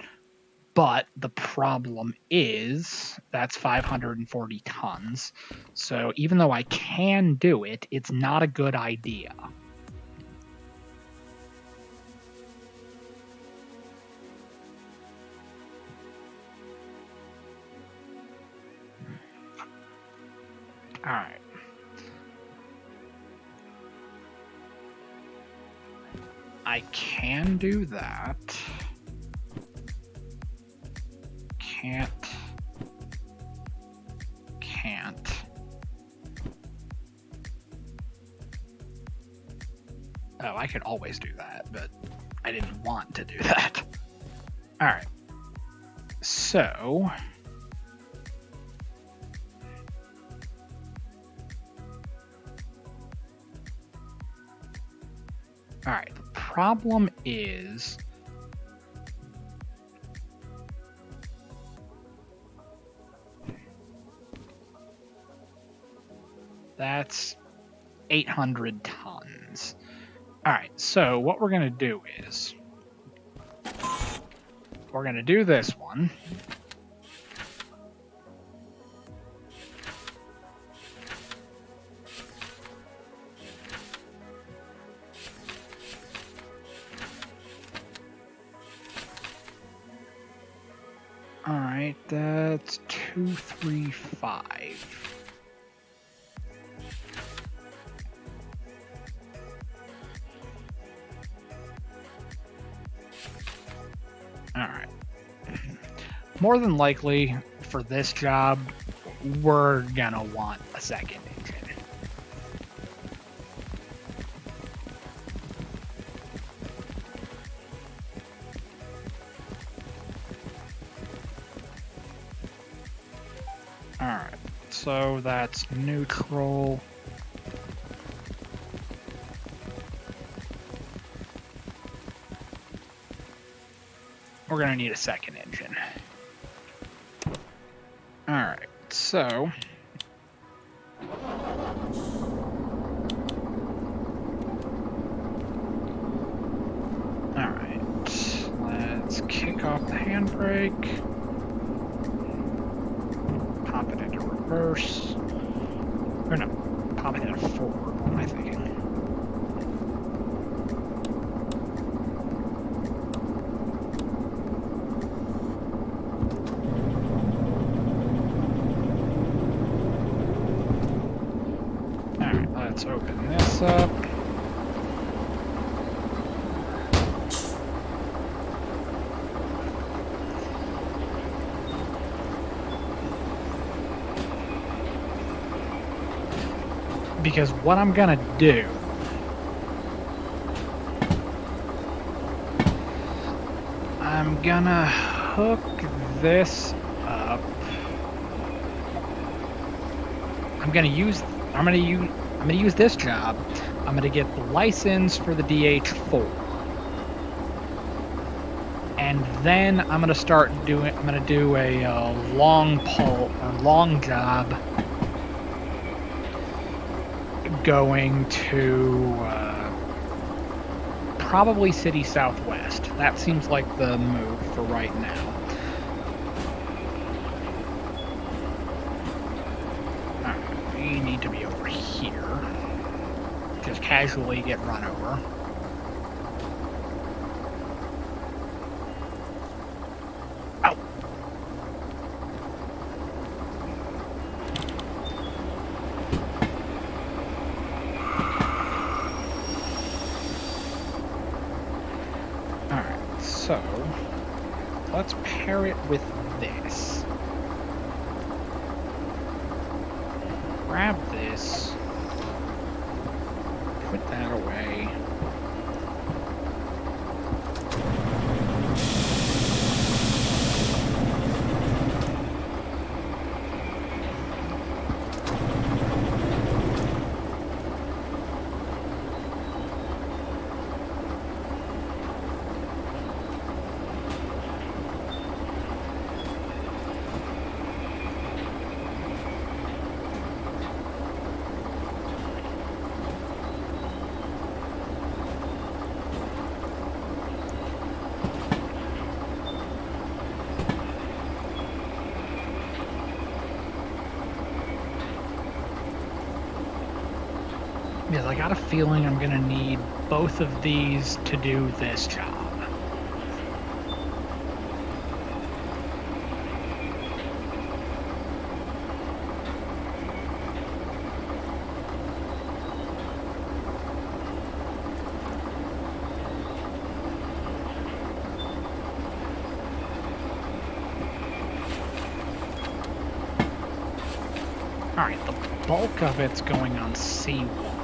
But the problem is that's 540 tons. So even though I can do it, it's not a good idea. All right. I can do that. Can't. Oh, I could always do that, but I didn't want to do that. All right. So all right, the problem is that's 800 tons. All right, so what we're going to do is we're going to do this one. All right, that's 235. All right. More than likely, for this job, we're gonna want a second engine. All right, so that's neutral. We're gonna need a second engine. All right, so all right, let's kick off the handbrake, pop it into reverse, or no, pop it into forward. What am I thinking? Let's open this up. Because what I'm gonna do I'm gonna hook this up. I'm gonna use this job. I'm gonna get the license for the DH4, and then I'm gonna do a long job going to probably city southwest. That seems like the move for right now. Alright, we need to be over here. Just casually get run over. Oh! Alright, so let's pair it with this. Grab this. Put that away. Because I got a feeling I'm going to need both of these to do this job. Alright, the bulk of it's going on C1.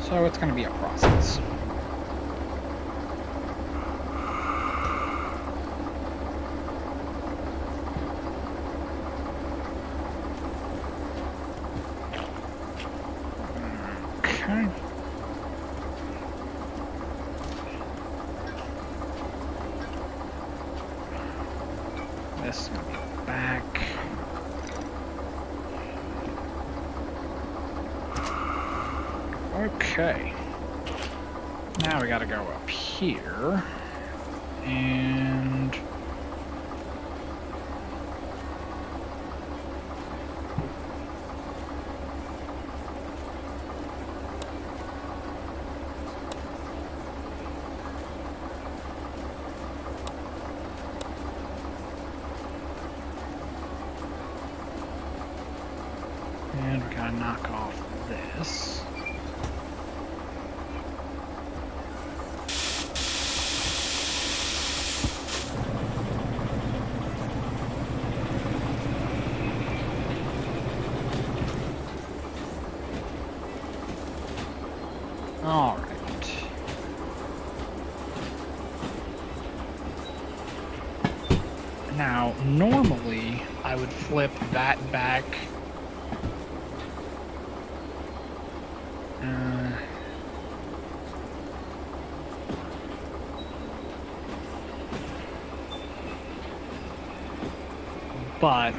So it's going to be a process. Okay. This is going to be back. Okay. Now we gotta go up here. And... and we gotta knock off this. All right. Now, normally, I would flip that back. But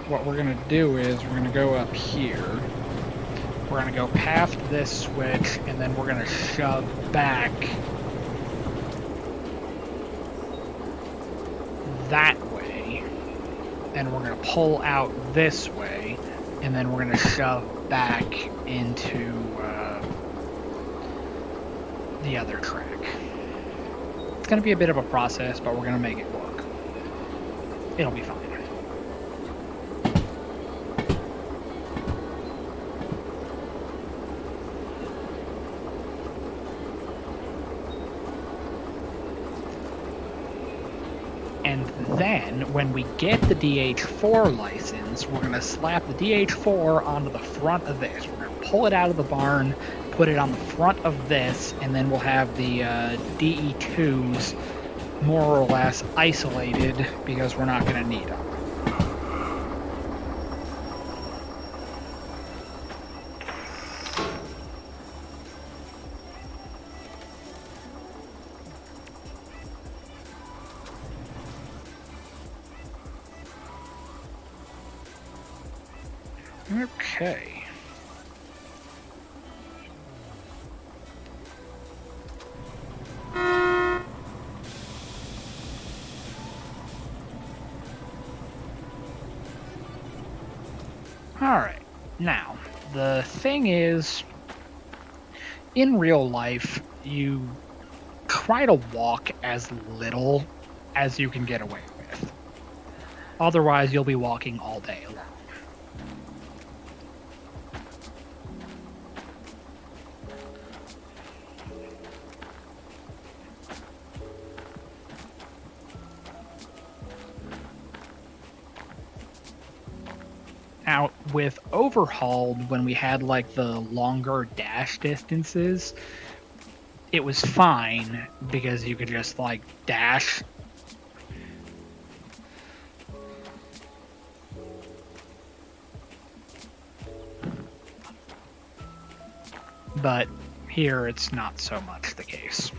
what we're going to do is we're going to go up here. We're going to go past this switch, and then we're going to shove back that way. And we're going to pull out this way, and then we're going to shove back into the other track. It's going to be a bit of a process, but we're going to make it work. It'll be fine. And then, when we get the DH4 license, we're going to slap the DH4 onto the front of this. We're going to pull it out of the barn, put it on the front of this, and then we'll have the DE2s more or less isolated because we're not going to need them. Okay. Alright. Now, the thing is, in real life, you try to walk as little as you can get away with. Otherwise, you'll be walking all day long. Now, with Overhauled, when we had like the longer dash distances, it was fine because you could just like dash. But here it's not so much the case.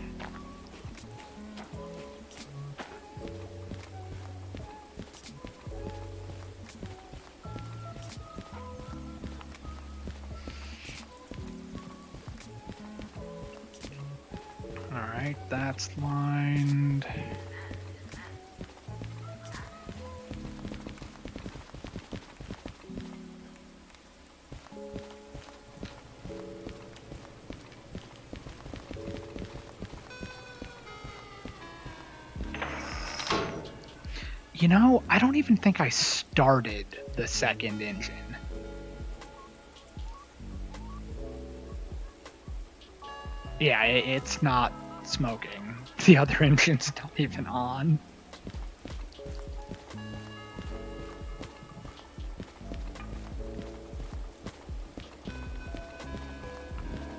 Alright, that's lined. You know, I don't even think I started the second engine. Yeah, it's not smoking. The other engine's not even on.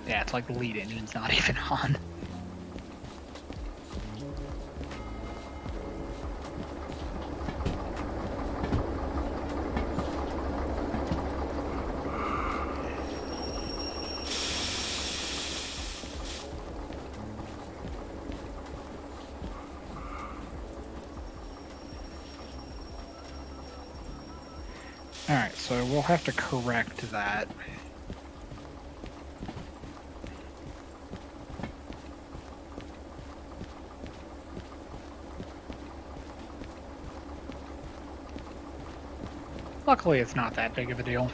Yeah, it's like the lead engine's not even on. Alright, so we'll have to correct that. Luckily, it's not that big of a deal.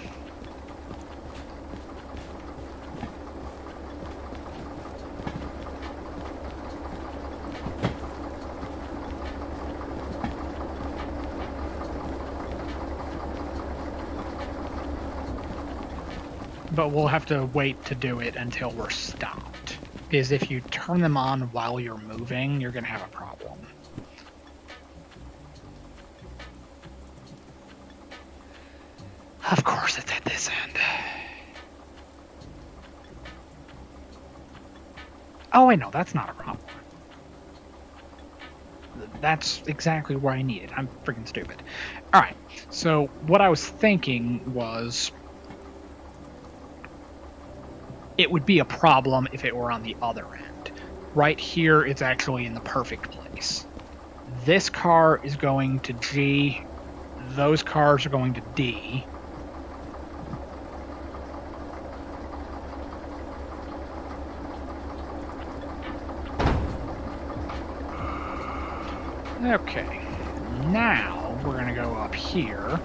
But we'll have to wait to do it until we're stopped. Because if you turn them on while you're moving, you're going to have a problem. Of course it's at this end. Oh, wait, no, that's not a problem. That's exactly where I need it. I'm freaking stupid. Alright, so what I was thinking was it would be a problem if it were on the other end. Right here, it's actually in the perfect place. This car is going to G. Those cars are going to D. Okay, now we're going to go up here,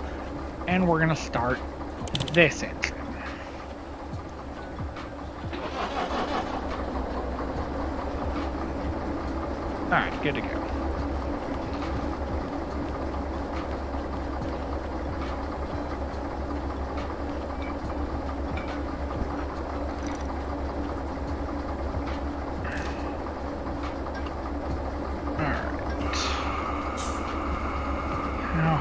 and we're going to start this engine. Alright, good to go.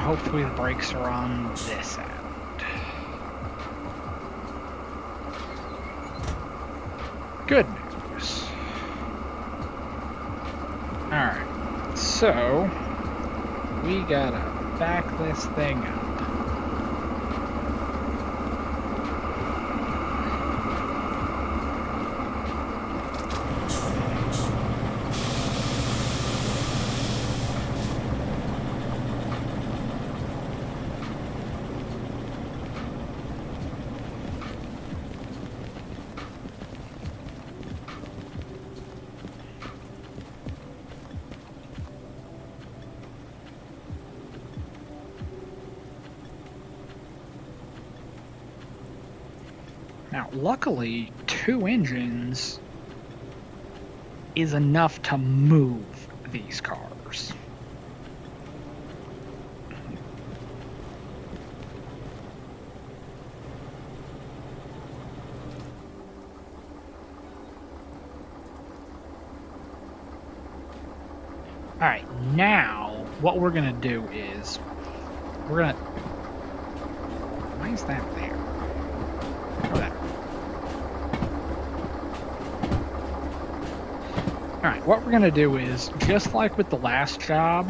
Hopefully the brakes are on this end. Good news. Alright, so we gotta back this thing up. Now, luckily, 2 engines is enough to move these cars. Alright, now what we're gonna do is why is that there? Oh, there. Alright, what we're gonna do is, just like with the last job,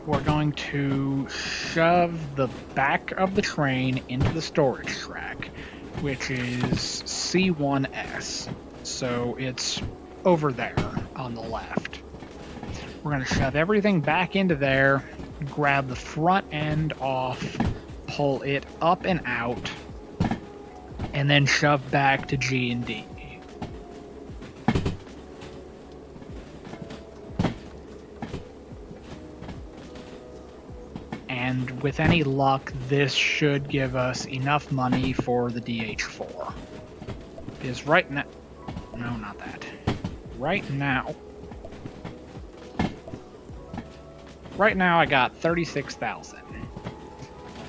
we're going to shove the back of the train into the storage track, which is C1S. So it's over there on the left. We're going to shove everything back into there, grab the front end off, pull it up and out, and then shove back to G and D. And with any luck, this should give us enough money for the DH4. Because right now... No, not that. Right now I got 36,000,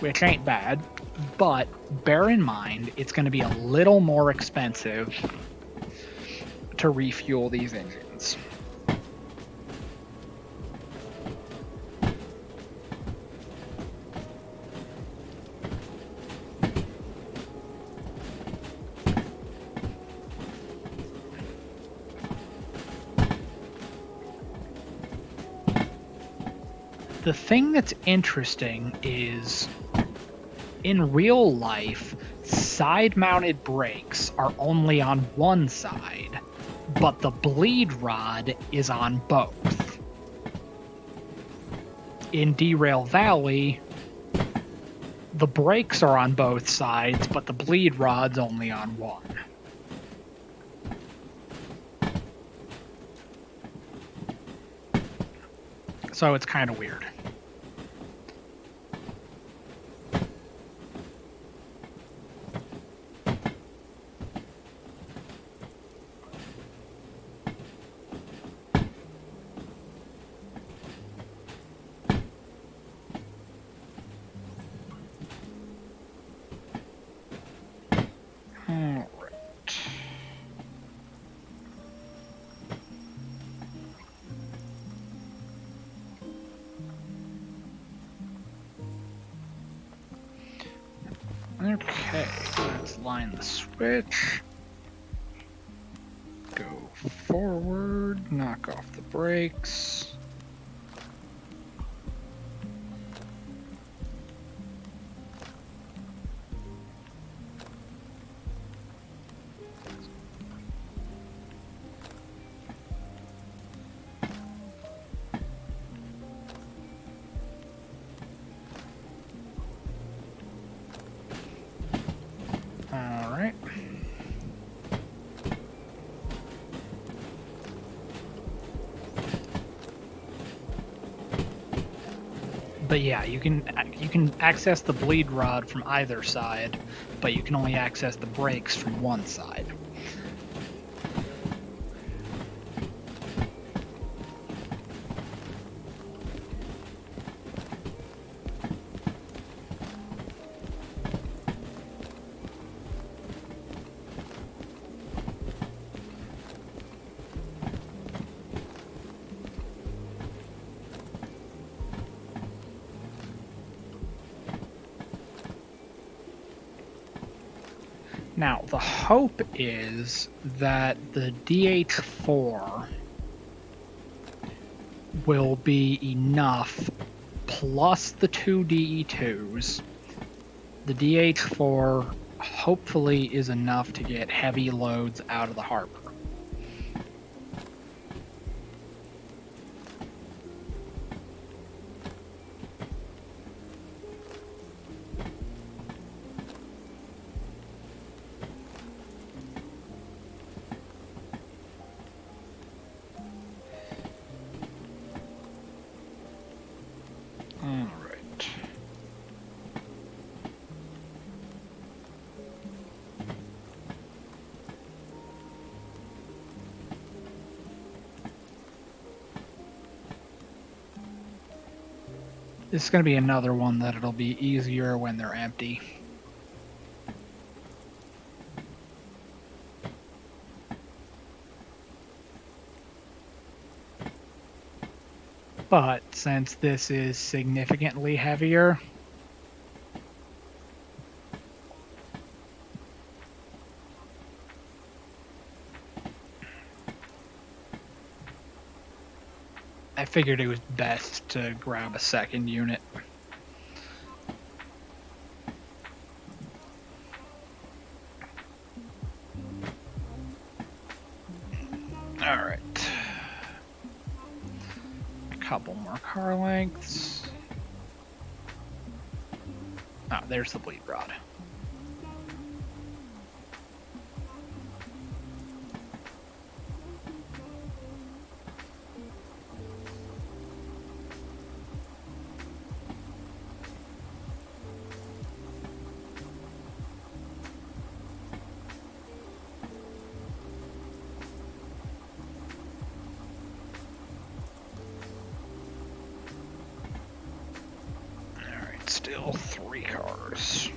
which ain't bad, but bear in mind it's going to be a little more expensive to refuel these engines. The thing that's interesting is, in real life, side-mounted brakes are only on one side, but the bleed rod is on both. In Derail Valley, the brakes are on both sides, but the bleed rod's only on one. So it's kind of weird. Okay, let's line the switch. Go forward, knock off the brakes. Alright. But yeah, you can access the bleed rod from either side, but you can only access the brakes from one side. Now, the hope is that the DH4 will be enough, plus the 2 DE2s. The DH4 hopefully is enough to get heavy loads out of the harbor. Alright. This is going to be another one that it'll be easier when they're empty. But since this is significantly heavier, I figured it was best to grab a second unit. Alright. A couple more car lengths. Ah, there's the bleed rod. Still 3 cars.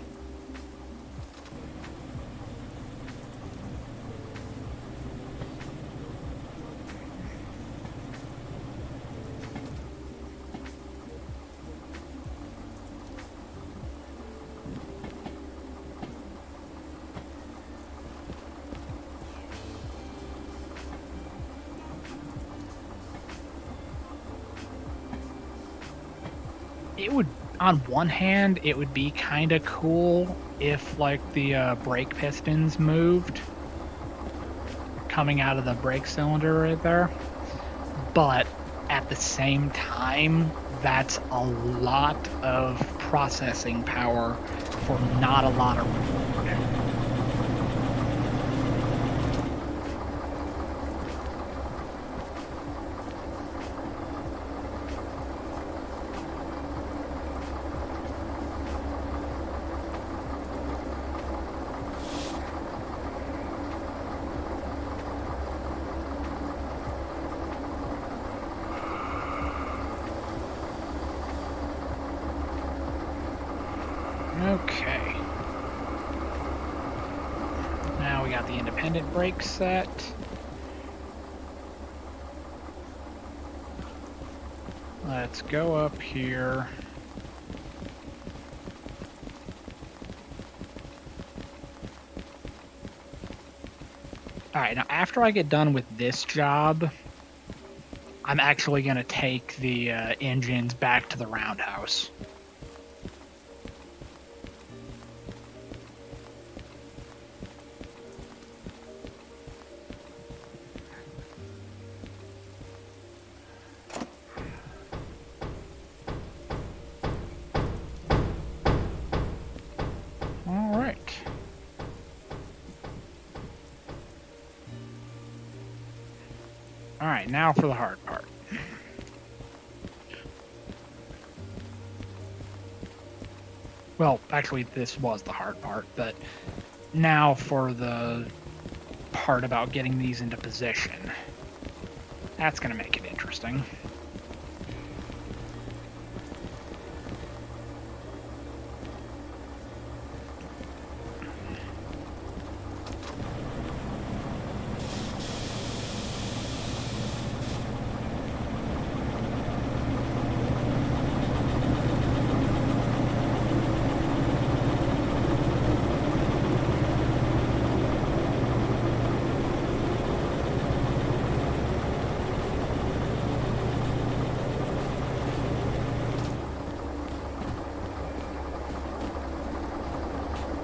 It would, on one hand, it would be kind of cool if, like, the brake pistons moved coming out of the brake cylinder right there. But at the same time, that's a lot of processing power for not a lot of reward. Okay. Now we got the independent brake set. Let's go up here. Alright, now after I get done with this job, I'm actually going to take the engines back to the roundhouse. Alright, now for the hard part. Well, actually, this was the hard part, but now for the part about getting these into position. That's going to make it interesting.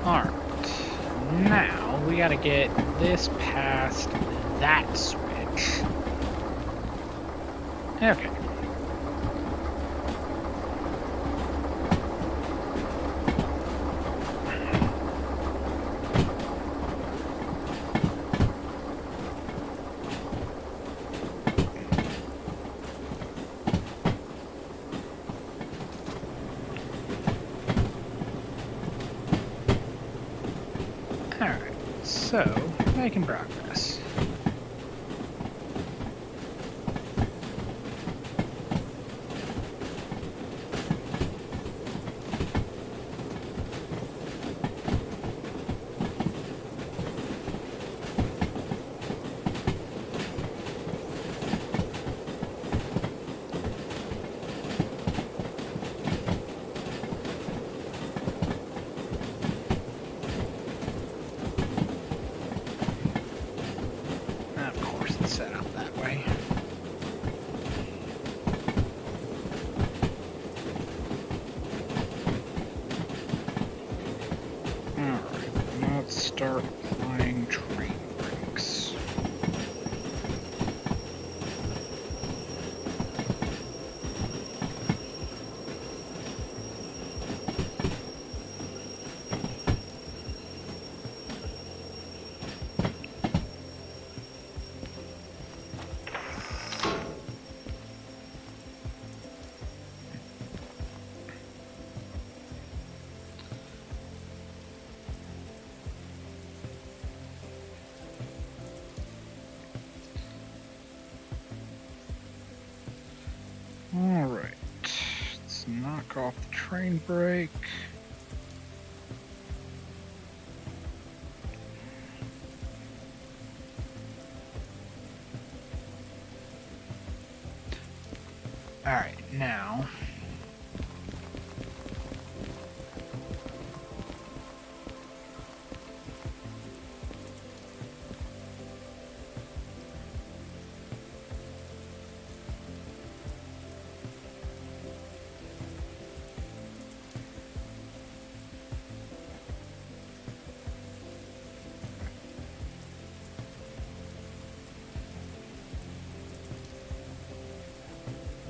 Alright, now we gotta get this past that switch. Okay. So, making progress. Of course, it's set up that way. Alright, let's start applying train brakes. Alright, let's knock off the train brake. Alright, now...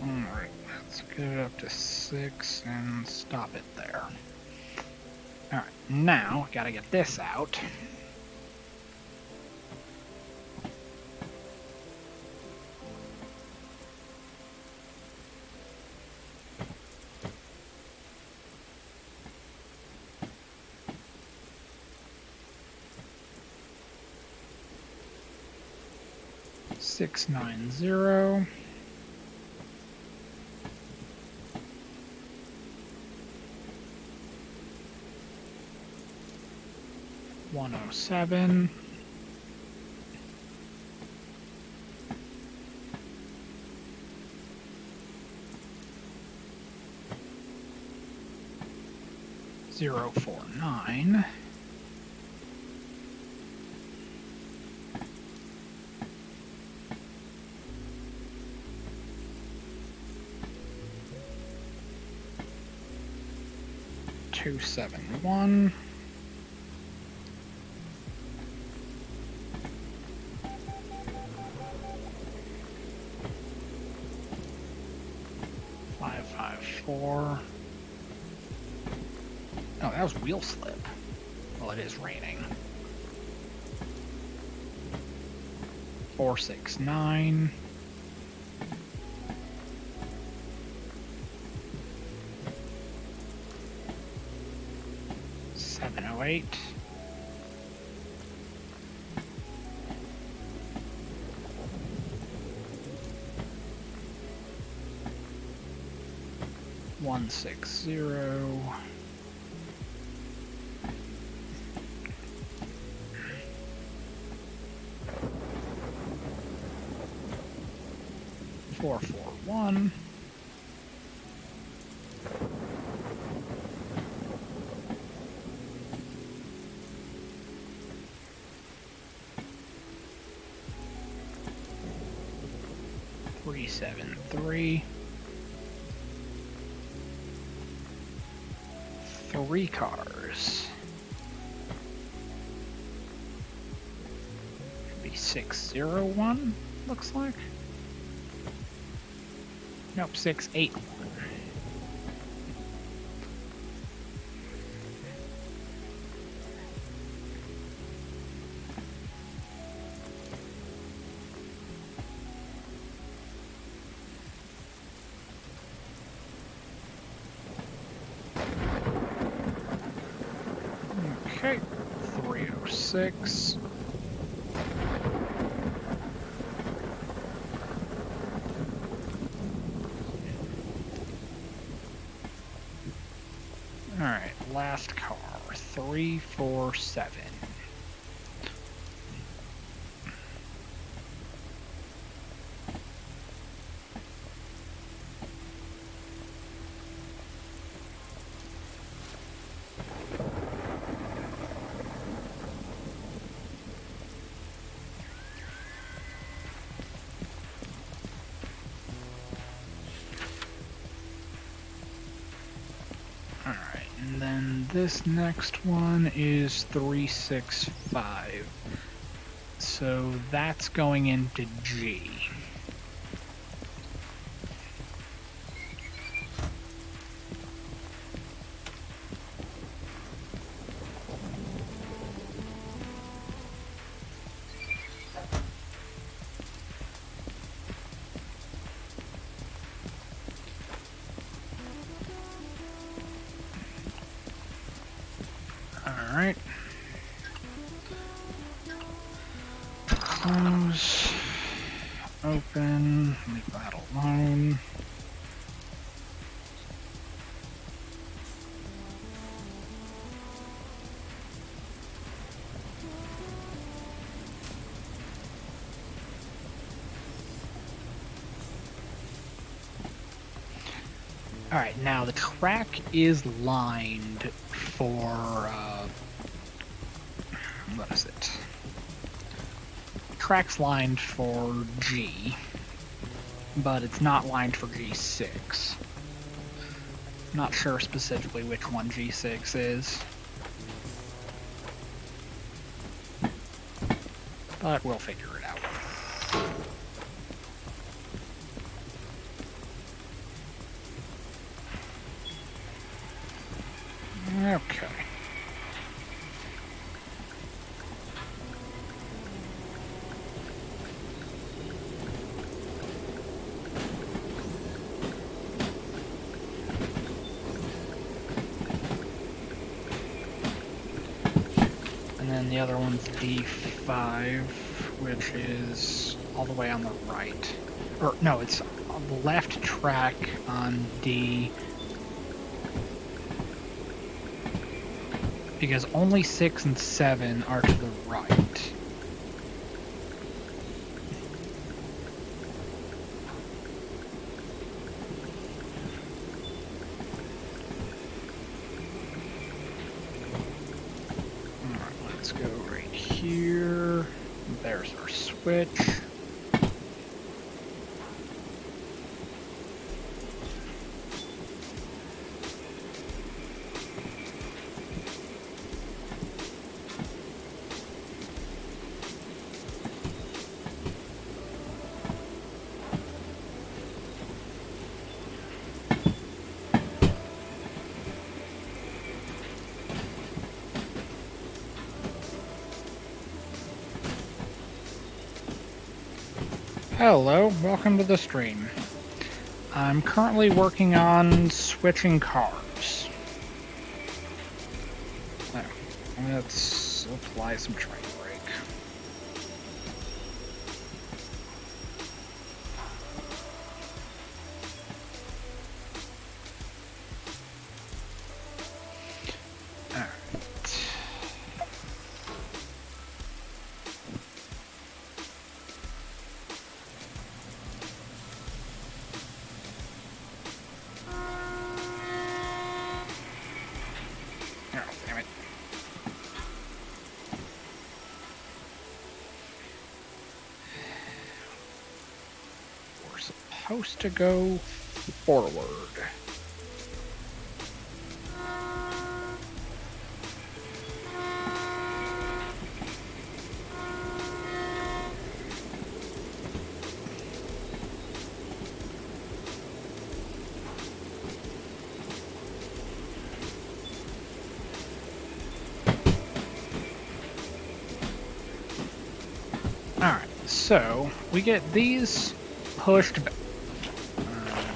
Alright, let's get it up to 6 and stop it there. Alright, now, gotta get this out. Six nine zero. One oh seven. Zero four nine. Two seven one. 554. Oh, that was wheel slip. Well, it is raining. 469. 708. 160. 441. 373. 3 cars. Should be 601, looks like. Nope, 681. Okay, 306. 6. Alright, last car. 3, 4, 7. Alright, and then this next one is 3, 6, 5. So that's going into G. Alright. Close. Open. Leave that alone. Alright, now the track is lined for, what is it? Track's lined for G, but it's not lined for G6. Not sure specifically which one G6 is, but we'll figure it out. Okay. And then the other one's D5, which is all the way on the right. Or, no, it's on the left track on D. Because only 6 and 7 are to the right. Alright, let's go right here. There's our switch. Hello, welcome to the stream. I'm currently working on switching cars. Now, let's apply some train brake. Supposed to go forward. Alright, so we get these pushed back.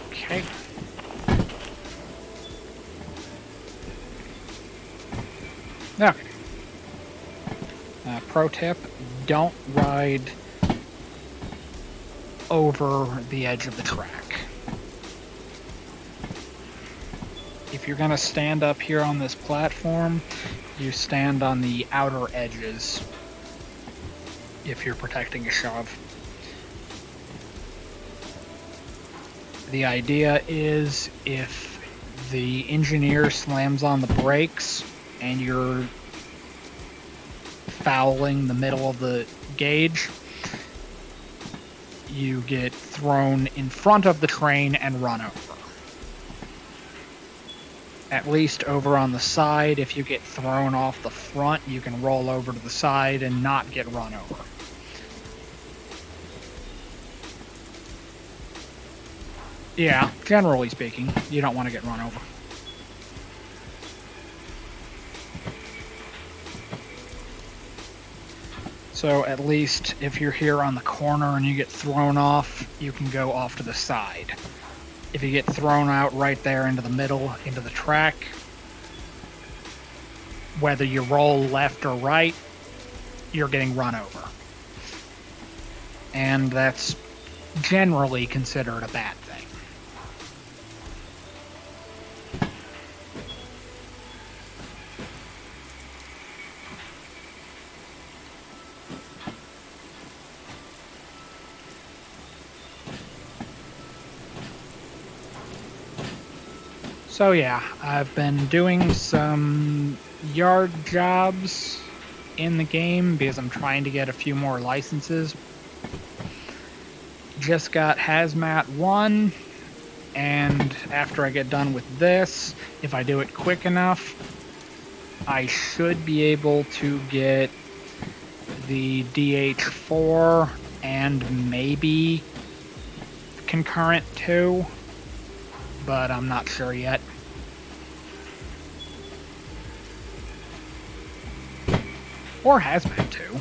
Okay. Okay. pro tip, don't ride over the edge of the track. If you're going to stand up here on this platform, you stand on the outer edges if you're protecting a shove. The idea is if the engineer slams on the brakes and you're fouling the middle of the gauge, you get thrown in front of the train and run over. At least over on the side, if you get thrown off the front, you can roll over to the side and not get run over. Yeah, generally speaking, you don't want to get run over. So at least if you're here on the corner and you get thrown off, you can go off to the side. If you get thrown out right there into the middle, into the track, whether you roll left or right, you're getting run over. And that's generally considered a bad thing. So yeah, I've been doing some yard jobs in the game because I'm trying to get a few more licenses. Just got Hazmat 1, and after I get done with this, if I do it quick enough, I should be able to get the DH4 and maybe Concurrent 2, but I'm not sure yet. Or Hazmat 2.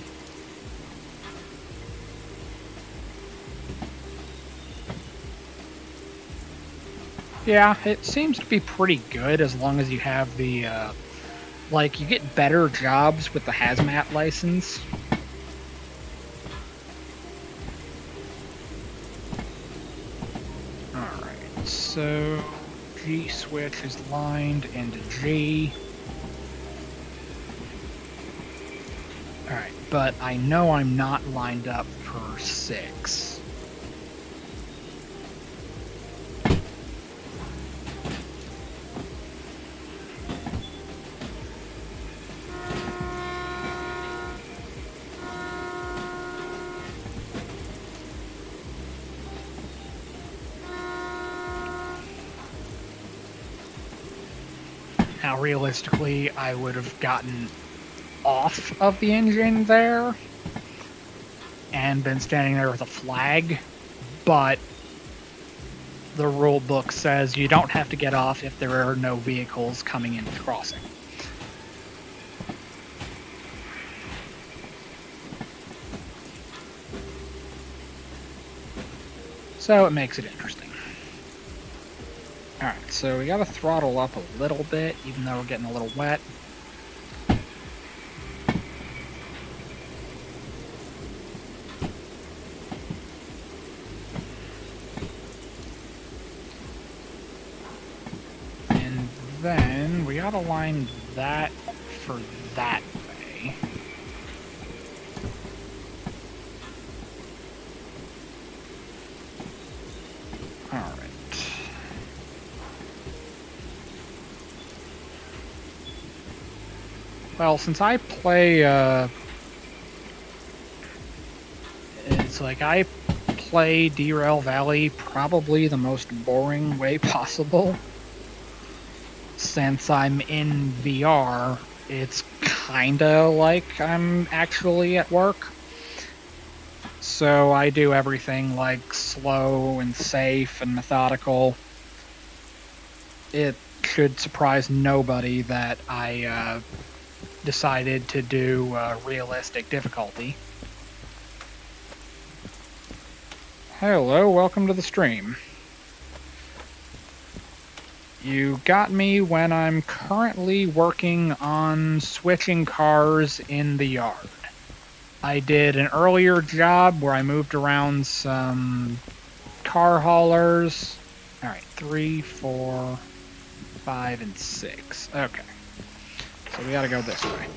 Yeah, it seems to be pretty good as long as you have the, like, you get better jobs with the Hazmat license. Alright, so G switch is lined into G. Alright, but I know I'm not lined up for 6. Now, realistically, I would have gotten off of the engine there and been standing there with a flag, but the rule book says you don't have to get off if there are no vehicles coming in the crossing. So it makes it interesting. Alright, so we gotta throttle up a little bit, even though we're getting a little wet. And then we gotta line that for that way. Alright. Well, since I play, it's like I play Derail Valley probably the most boring way possible. Since I'm in VR, it's kinda like I'm actually at work. So I do everything like slow and safe and methodical. It should surprise nobody that I, decided to do realistic difficulty. Hello, welcome to the stream. You got me when I'm currently working on switching cars in the yard. I did an earlier job where I moved around some car haulers. Alright, 3, 4, 5, and 6. Okay. So we gotta go this way.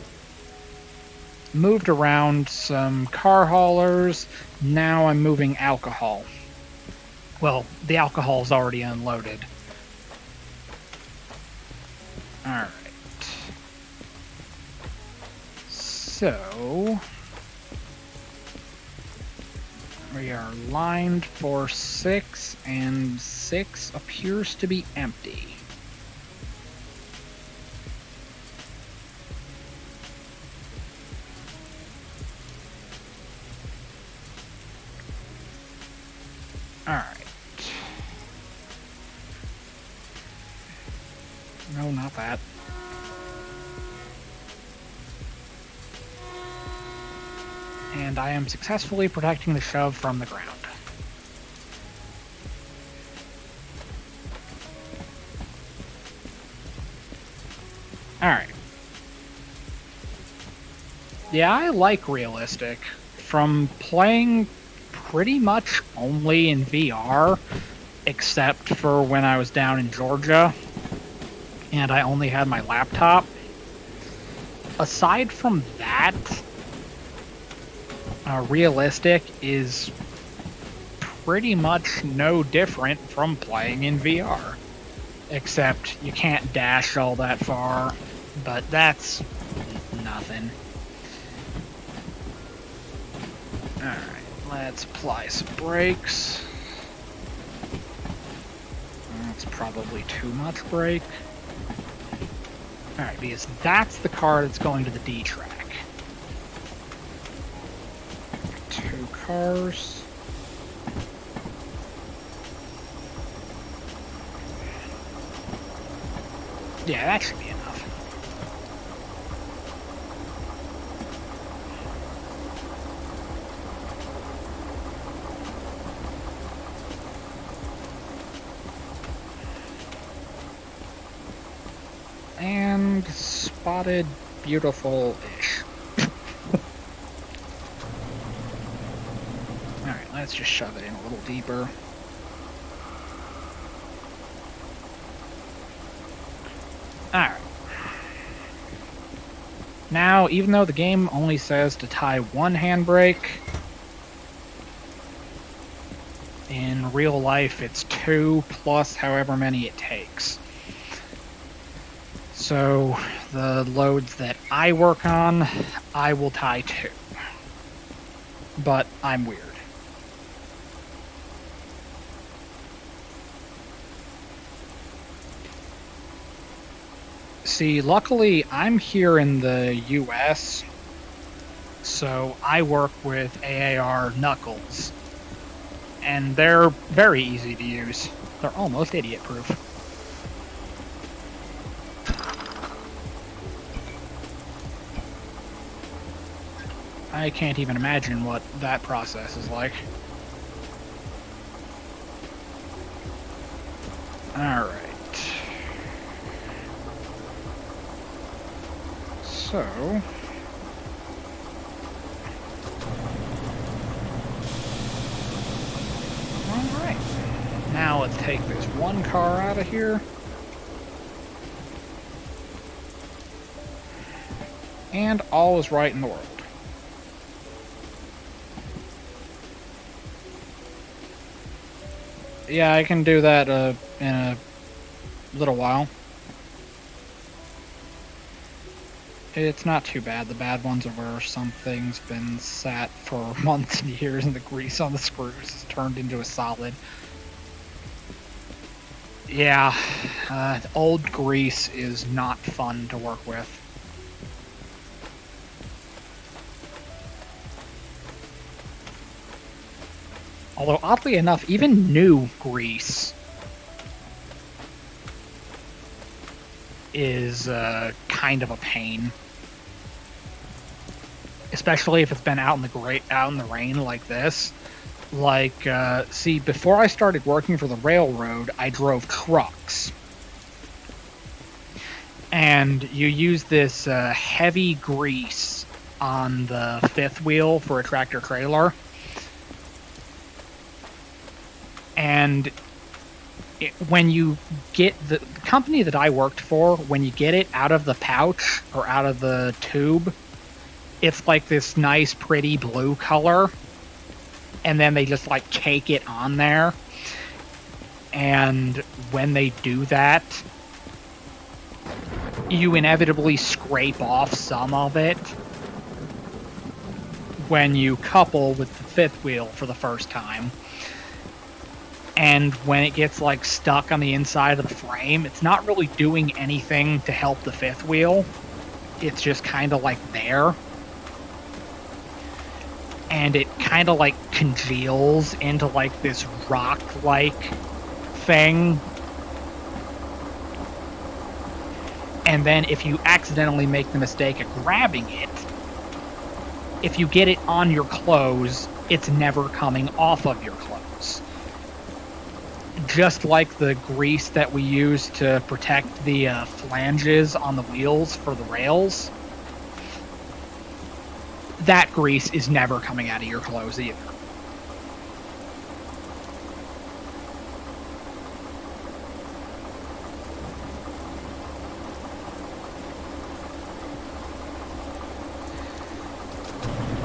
Moved around some car haulers. Now I'm moving alcohol. Well, the alcohol's already unloaded. Alright. So we are lined for 6, and 6 appears to be empty. Alright. No, not that. And I am successfully protecting the shove from the ground. Alright. Yeah, I like realistic. From playing pretty much only in VR, except for when I was down in Georgia, and I only had my laptop. Aside from that, realistic is pretty much no different from playing in VR. Except you can't dash all that far, but that's nothing. Alright, let's apply some brakes. That's probably too much brake. Alright, because that's the car that's going to the D track. 2 cars. Yeah, that should be enough. And spotted beautiful-ish. Alright, let's just shove it in a little deeper. Alright. Now, even though the game only says to tie 1 handbrake, in real life it's 2 plus however many it takes. So, the loads that I work on, I will tie 2. But I'm weird. See, luckily, I'm here in the US, so I work with AAR Knuckles. And they're very easy to use. They're almost idiot-proof. I can't even imagine what that process is like. Alright. So... Alright. Now let's take this 1 car out of here. And all is right in the world. Yeah, I can do that in a little while. It's not too bad. The bad ones are where something's been sat for months and years and the grease on the screws has turned into a solid. Yeah, old grease is not fun to work with. Although, oddly enough, even new grease is kind of a pain. Especially if it's been out in the rain like this. Like, see, before I started working for the railroad, I drove trucks. And you use this heavy grease on the fifth wheel for a tractor trailer. And when you get the company that I worked for, when you get it out of the pouch or out of the tube, it's like this nice, pretty blue color. And then they just like cake it on there. And when they do that, you inevitably scrape off some of it when you couple with the fifth wheel for the first time. And when it gets like stuck on the inside of the frame, it's not really doing anything to help the fifth wheel. It's just kind of like there. And it kind of like congeals into like this rock-like thing. And then if you accidentally make the mistake of grabbing it, if you get it on your clothes, it's never coming off of your clothes. Just like the grease that we use to protect the flanges on the wheels for the rails, that grease is never coming out of your clothes either.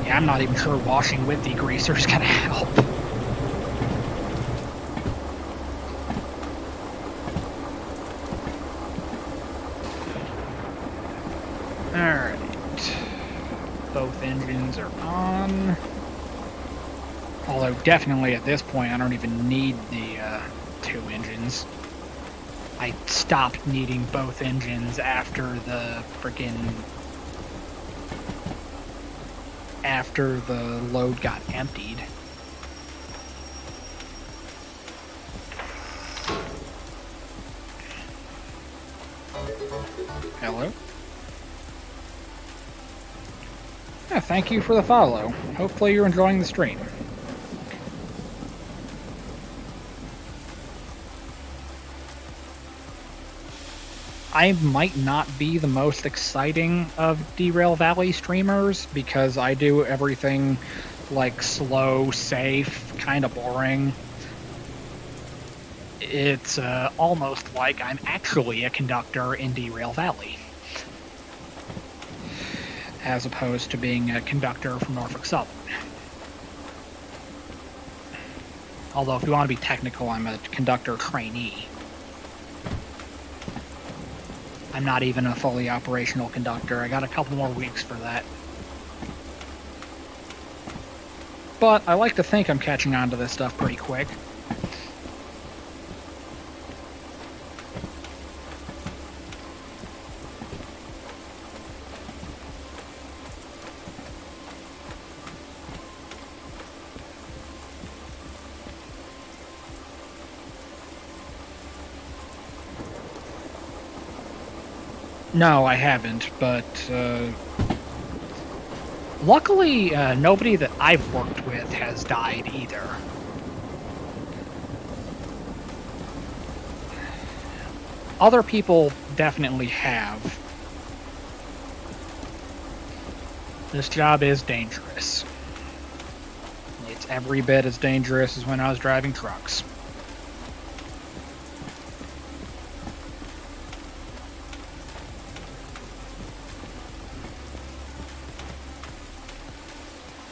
Yeah, I'm not even sure washing with degreaser is gonna help. Alright. Both engines are on. Although definitely at this point I don't even need the two engines. I stopped needing both engines after the load got emptied. Hello? Yeah, thank you for the follow. Hopefully you're enjoying the stream. I might not be the most exciting of Derail Valley streamers because I do everything like slow, safe, kind of boring. It's almost like I'm actually a conductor in Derail Valley, as opposed to being a conductor from Norfolk Southern. Although if you want to be technical, I'm a conductor trainee. I'm not even a fully operational conductor. I got a couple more weeks for that. But I like to think I'm catching on to this stuff pretty quick. No, I haven't, but luckily nobody that I've worked with has died either. Other people definitely have. This job is dangerous. It's every bit as dangerous as when I was driving trucks.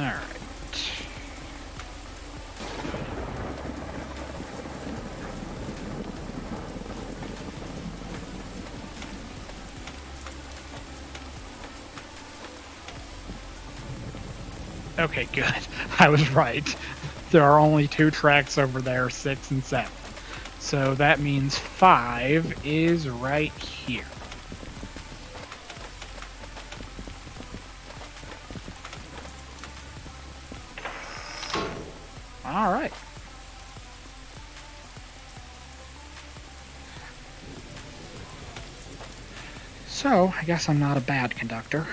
Alright. Okay, good. I was right. There are only 2 tracks over there, 6 and 7. So that means 5 is right here. Alright. So, I guess I'm not a bad conductor.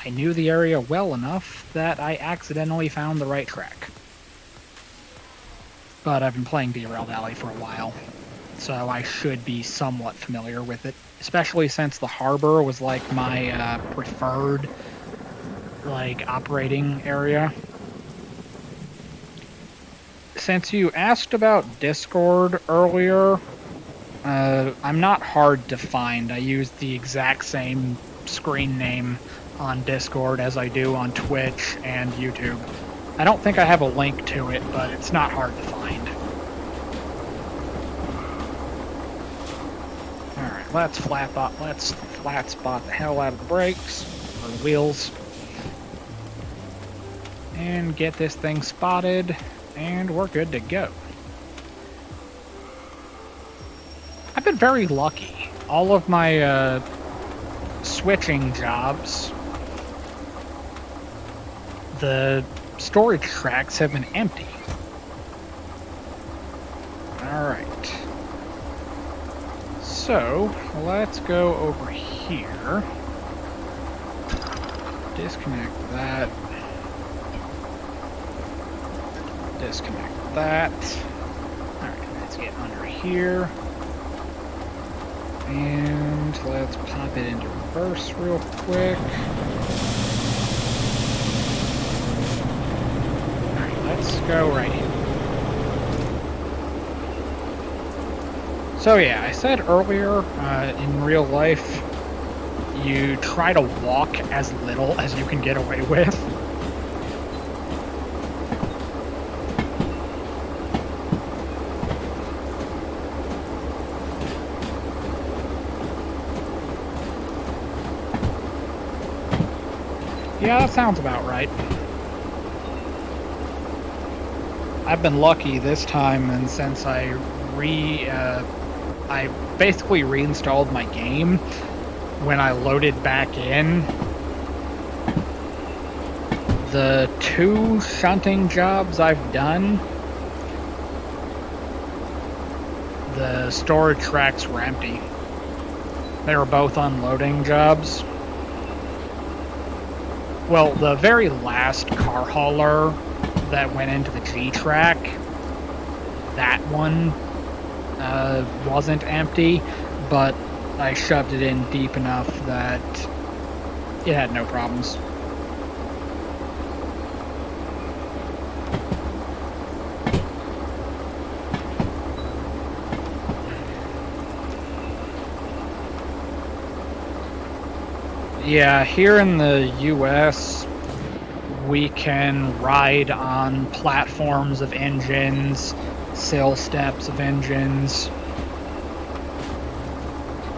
I knew the area well enough that I accidentally found the right track. But I've been playing Derail Valley for a while, so I should be somewhat familiar with it, especially since the harbor was like my preferred like operating area. Since you asked about Discord earlier, I'm not hard to find. I use the exact same screen name on Discord as I do on Twitch and YouTube. I don't think I have a link to it, but it's not hard to find. Alright, let's flat spot the hell out of the brakes, or the wheels, and get this thing spotted, and we're good to go. I've been very lucky. All of my switching jobs, the storage tracks have been empty. Alright. So, let's go over here. Disconnect that. Disconnect that. Alright, let's get under here. And let's pop it into reverse real quick. Alright, let's go right here. So yeah, I said earlier, in real life, you try to walk as little as you can get away with. Yeah, that sounds about right. I've been lucky this time, and since I basically reinstalled my game when I loaded back in, the 2 shunting jobs I've done, the storage tracks were empty. They were both unloading jobs. Well, the very last car hauler that went into the G track, that one wasn't empty, but I shoved it in deep enough that it had no problems. Yeah, here in the US, we can ride on platforms of engines, sill steps of engines,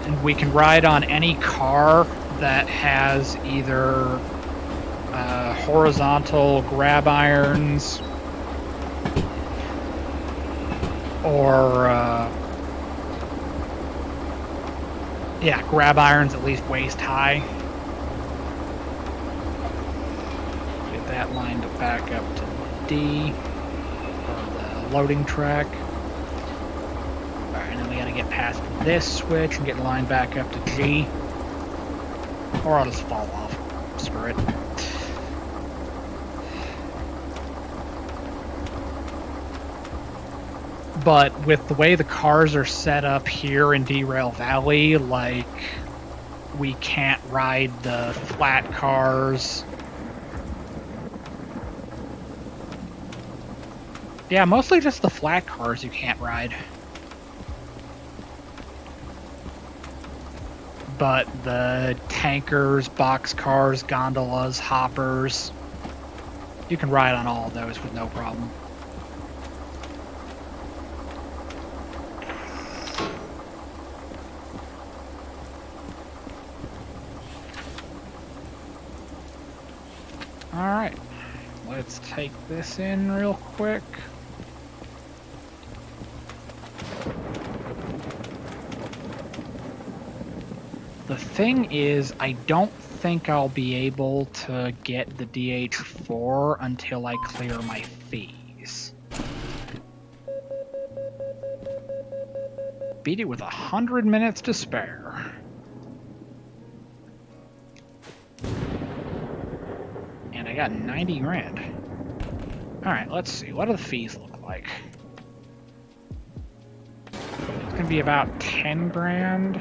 and we can ride on any car that has either horizontal grab irons or yeah, grab irons at least waist high. Get that lined back up to D, or the loading track. Alright, and then we gotta get past this switch and get lined back up to G. Or I'll just fall off. Screw it. But with the way the cars are set up here in Derail Valley, like, we can't ride the flat cars. Yeah, mostly just the flat cars you can't ride. But the tankers, boxcars, gondolas, hoppers, you can ride on all of those with no problem. Alright, let's take this in real quick. The thing is, I don't think I'll be able to get the DH4 until I clear my fees. Beat it with 100 minutes to spare. And I got 90 grand. Alright, let's see. What do the fees look like? It's gonna gonna be about 10 grand.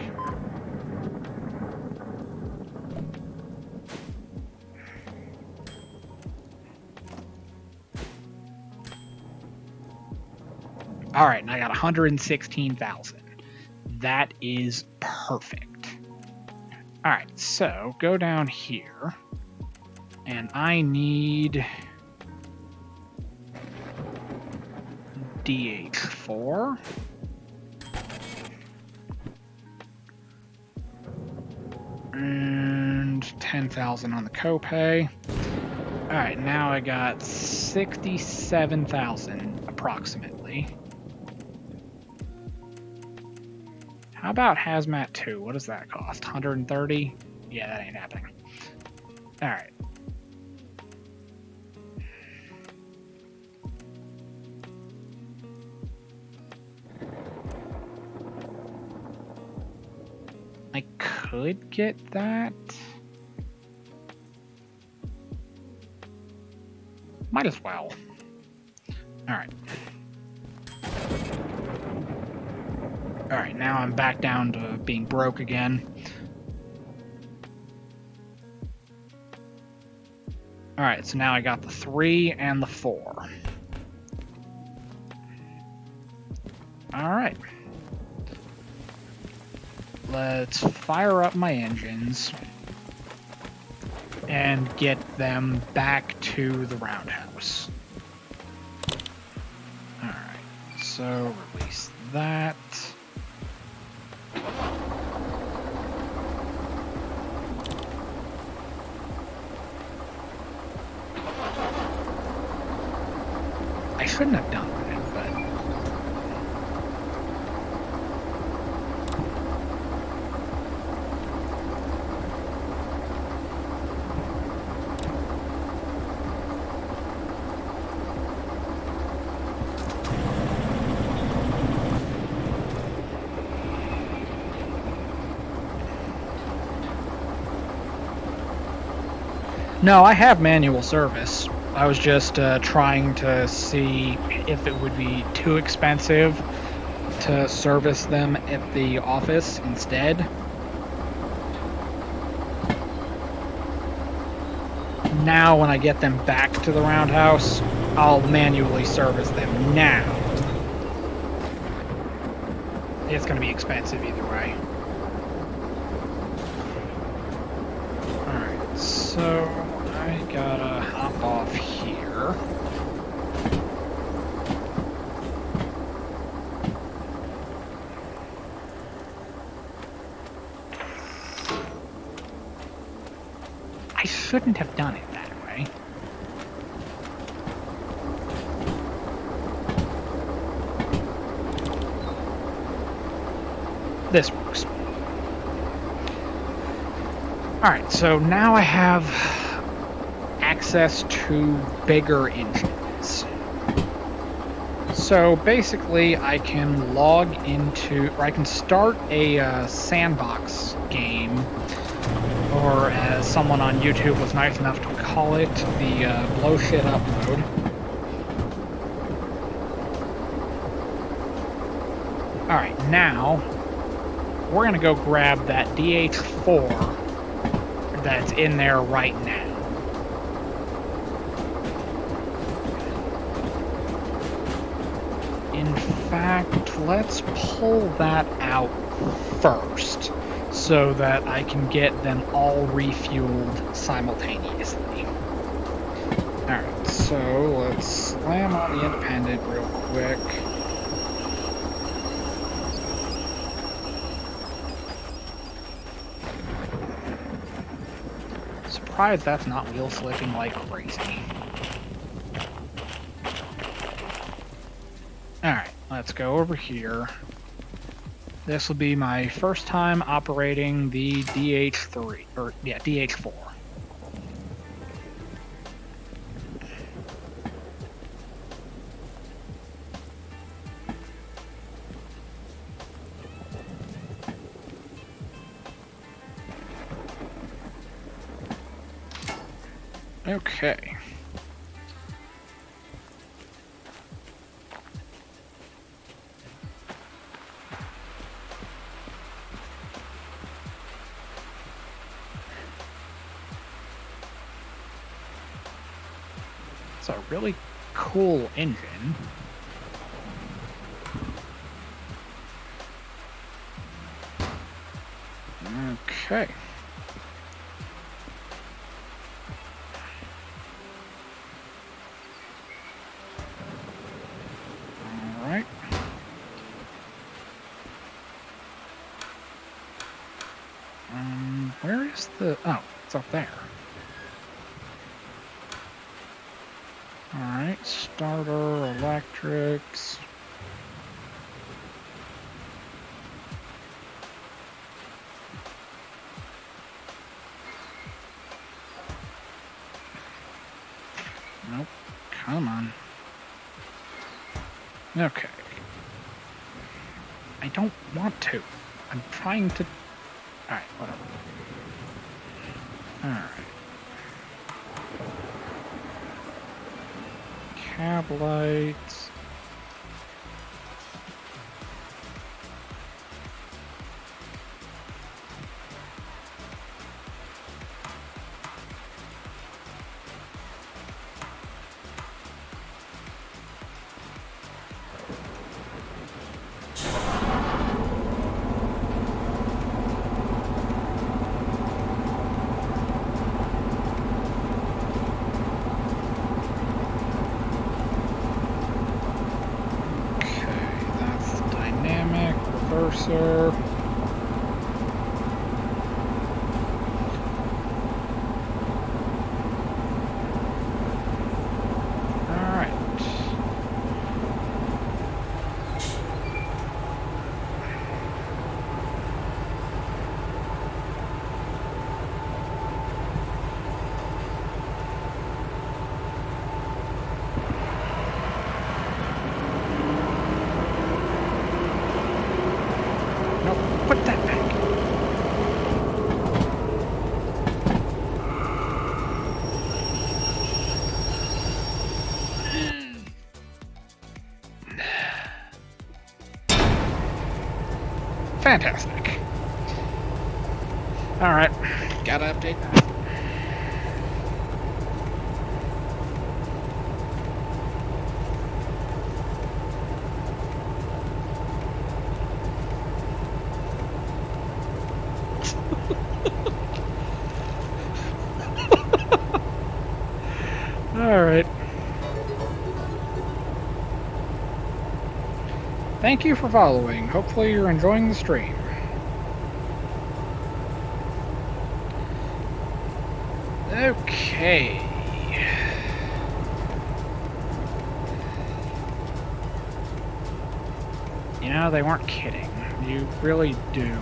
All right, and I got 116,000. That is perfect. All right, so go down here, and I need DH4. And 10,000 on the copay. All right, now I got 67,000 approximately. How about Hazmat 2? What does that cost? 130? Yeah, that ain't happening. All right. I could get that. Might as well. All right. All right, now I'm back down to being broke again. All right, so now I got the 3 and the 4. All right. Let's fire up my engines and get them back to the roundhouse. All right, so release that. I shouldn't have done that, but... No, I have manual service. I was just trying to see if it would be too expensive to service them at the office instead. Now, when I get them back to the roundhouse, I'll manually service them now. It's going to be expensive either way. Alright, so I gotta hop off here. I shouldn't have done it that way. This works. Alright, so now I have access to bigger engines. So basically I can log into, or I can start a sandbox game, or as someone on YouTube was nice enough to call it, the blow shit up mode. Alright, now we're gonna go grab that DH4 that's in there right now. In fact, let's pull that out first so that I can get them all refueled simultaneously. Alright, so let's slam on the independent real quick. Surprised that's not wheel slipping like crazy. Alright, let's go over here. This will be my first time operating the DH3, or yeah, DH4. Okay. really cool engine. Okay. Alright. Where is the... Oh, it's up there. Alright, starter, electrics... Nope. Come on. Okay. I don't want to. I'm trying to... Alright, whatever. Alright. Cab lights. Reverser. Alright. Nope, put that back. Fantastic. Alright, gotta update that. Alright. Thank you for following. Hopefully you're enjoying the stream. Okay. You know, they weren't kidding. You really do.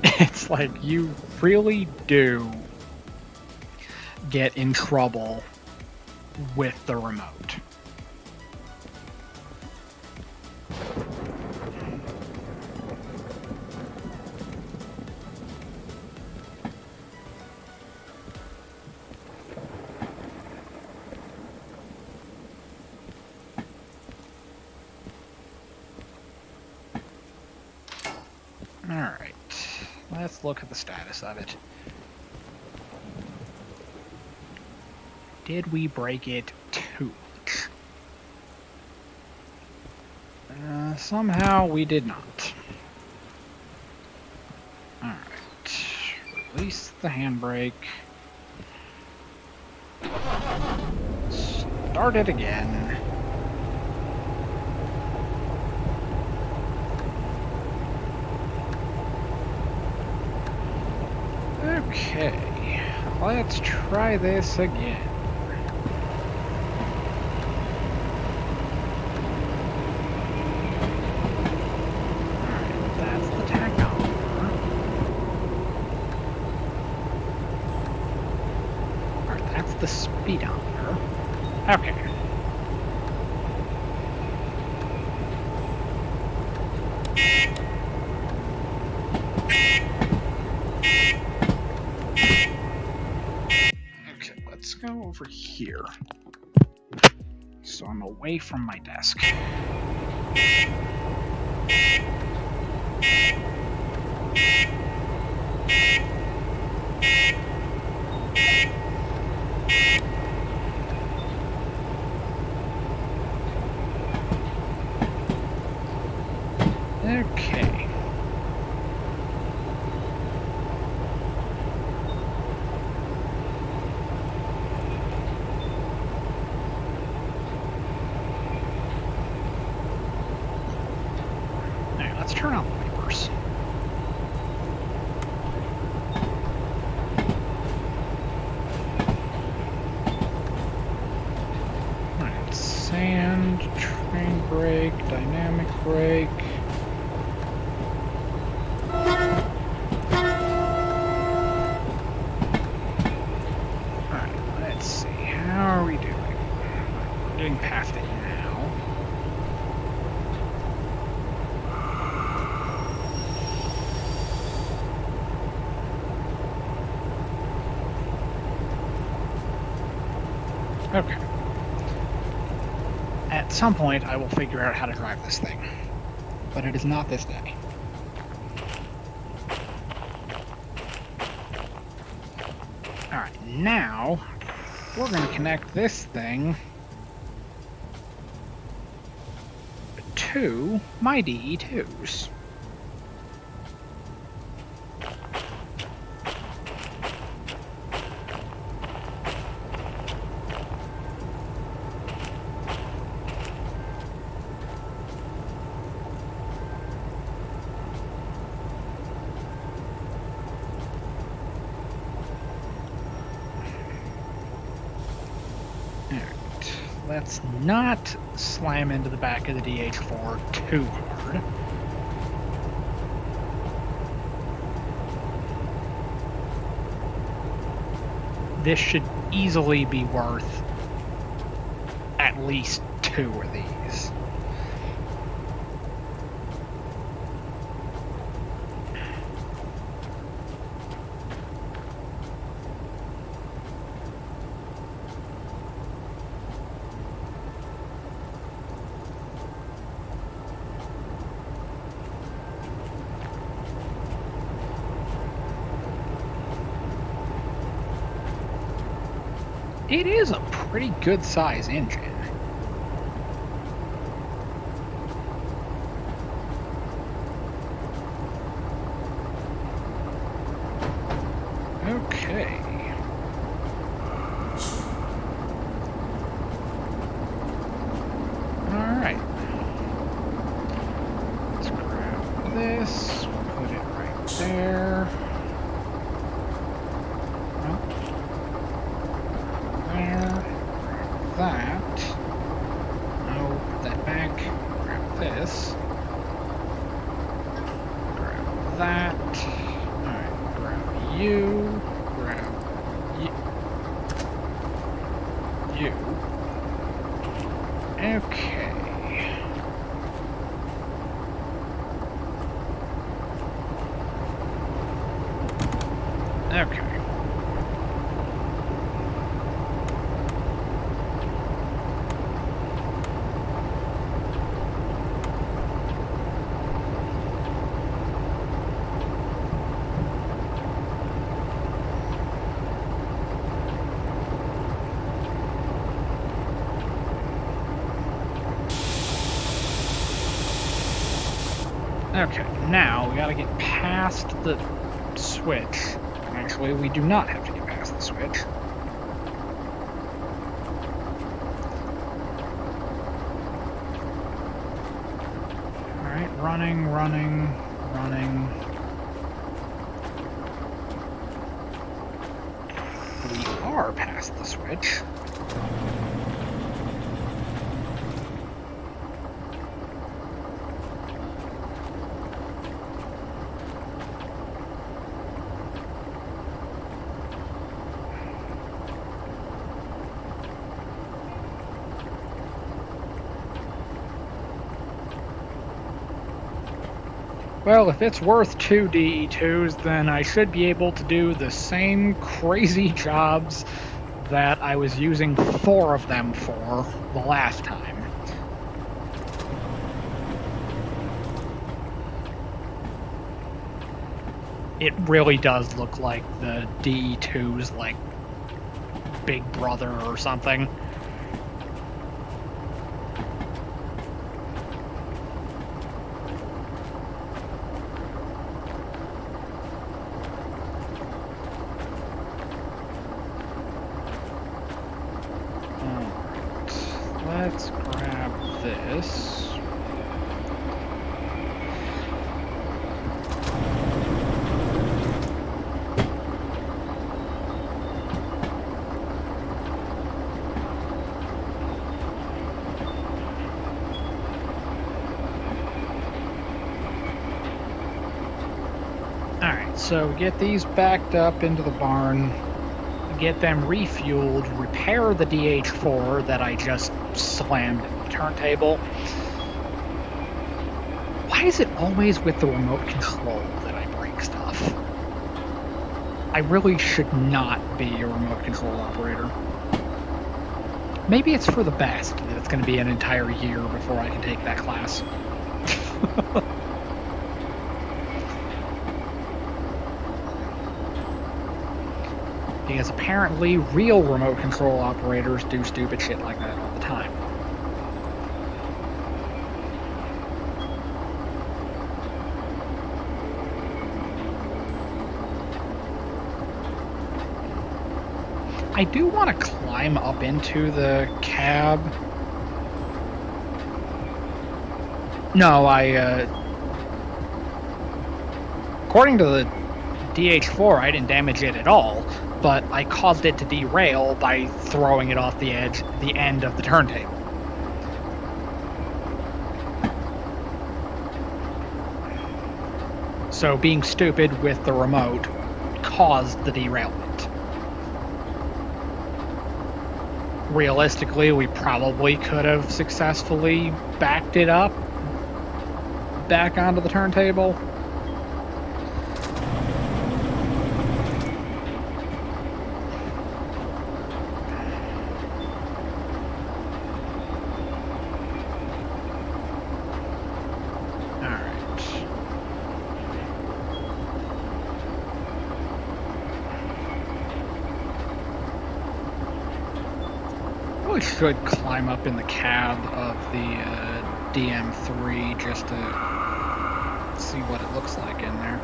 It's like you really do get in trouble with the remote. Alright, let's look at the status of it. Did we break it too much? Somehow we did not. Alright, release the handbrake. Start it again. Okay, let's try this again. Alright, that's the tachometer. Alright, that's the speedometer. Okay. Let's go over here, so I'm away from my desk. Okay. Alright, let's turn on the wipers. Alright, sand, train brake, dynamic brake. Alright, let's see. How are we doing? We're getting past it now. Okay. At some point, I will figure out how to drive this thing. But it is not this day. Alright, now we're going to connect this thing to my DE2s. Let's not slam into the back of the DH4 too hard. This should easily be worth at least 2 of these. It is a pretty good size engine. Okay. Alright. Let's grab this, put it right there. That. No, put that back. Grab this. Grab that. Alright, grab you. Grab you. Okay. Okay. Okay, now we gotta get past the switch. Actually, we do not have to get past the switch. Alright, running. We are past the switch. Well, if it's worth 2 DE2s, then I should be able to do the same crazy jobs that I was using 4 of them for the last time. It really does look like the DE2's like big brother or something. let's grab this. Alright, so get these backed up into the barn, get them refueled, repair the DH4 that I just slammed in the turntable. Why is it always with the remote control that I break stuff? I really should not be a remote control operator. Maybe it's for the best that it's going to be an entire year before I can take that class. Because apparently real remote control operators do stupid shit like that all the time. I do want to climb up into the cab. No, according to the DH4, I didn't damage it at all, but I caused it to derail by throwing it off the end of the turntable. So being stupid with the remote caused the derailment. Realistically, we probably could have successfully backed it up back onto the turntable. Should climb up in the cab of the DM3 just to see what it looks like in there.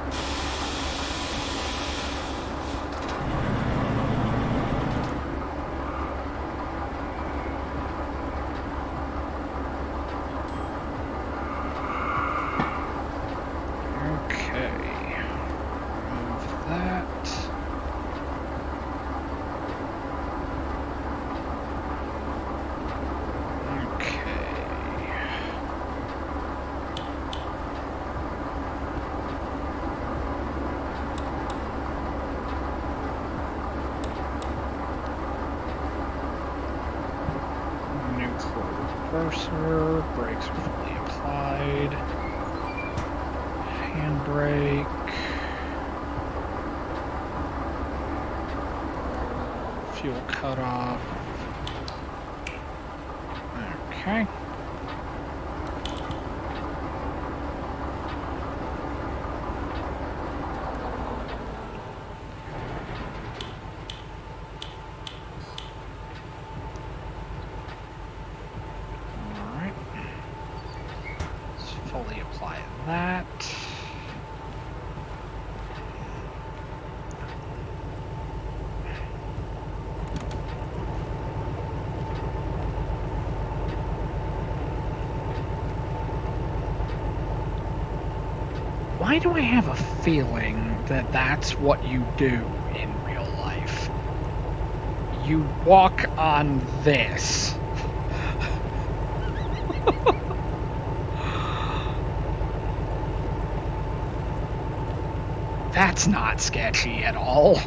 Okay. Remove that. Reverser, brakes are fully applied, handbrake, fuel cutoff. Okay. Fully apply that. Why do I have a feeling that that's what you do in real life? You walk on this. That's not sketchy at all.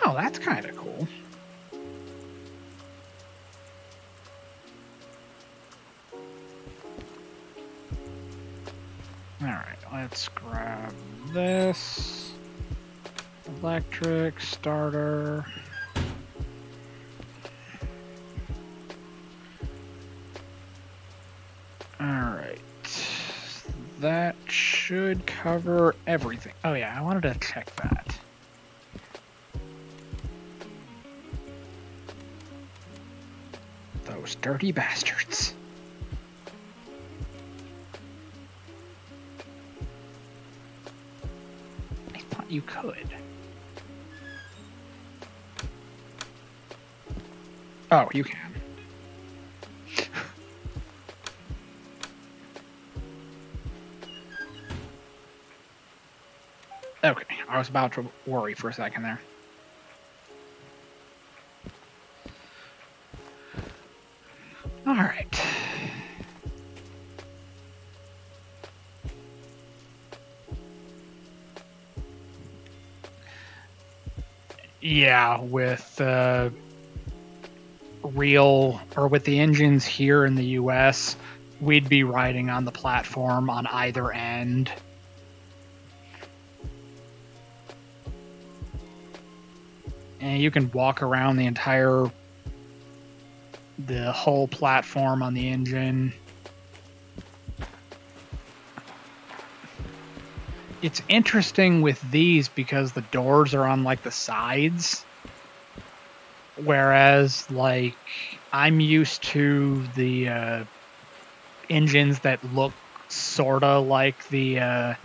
Oh, that's kind of cool. Alright, let's grab this. Electric starter. Alright. That should cover everything. Oh yeah, I wanted to check that. Those dirty bastards. I thought you could. Oh, you can. Okay, I was about to worry for a second there. All right. Yeah, with with the engines here in the US, we'd be riding on the platform on either end. And you can walk around the whole platform on the engine. It's interesting with these because the doors are on like the sides. Whereas like I'm used to the engines that look sort of like the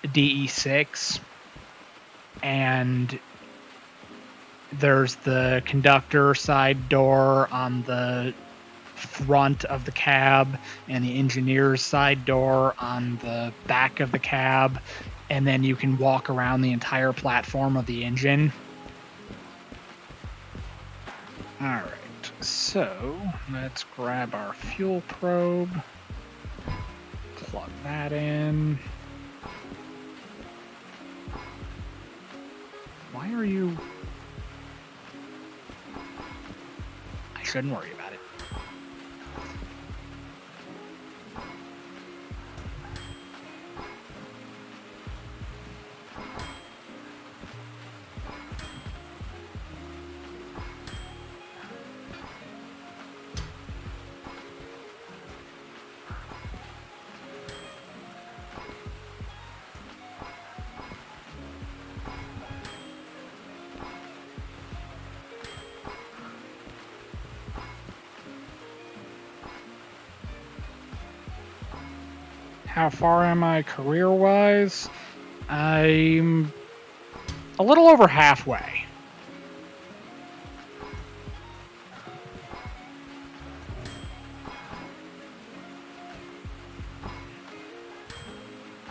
DE6, and there's the conductor side door on the front of the cab and the engineer's side door on the back of the cab, and then you can walk around the entire platform of the engine. Alright, so let's grab our fuel probe, plug that in. Why are you... I shouldn't worry about it. How far am I career-wise? I'm a little over halfway.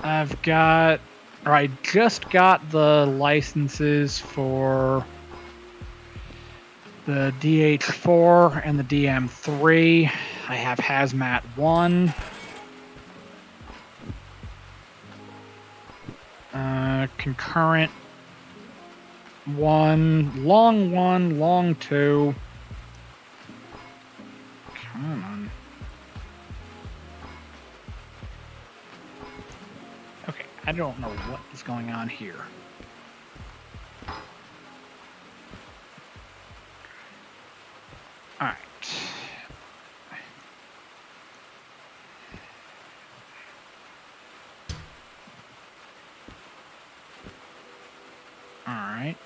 I just got the licenses for the DH4 and the DM3. I have Hazmat 1. Concurrent 1, long 2. Come on. Okay, I don't know what is going on here. Alright. Alright.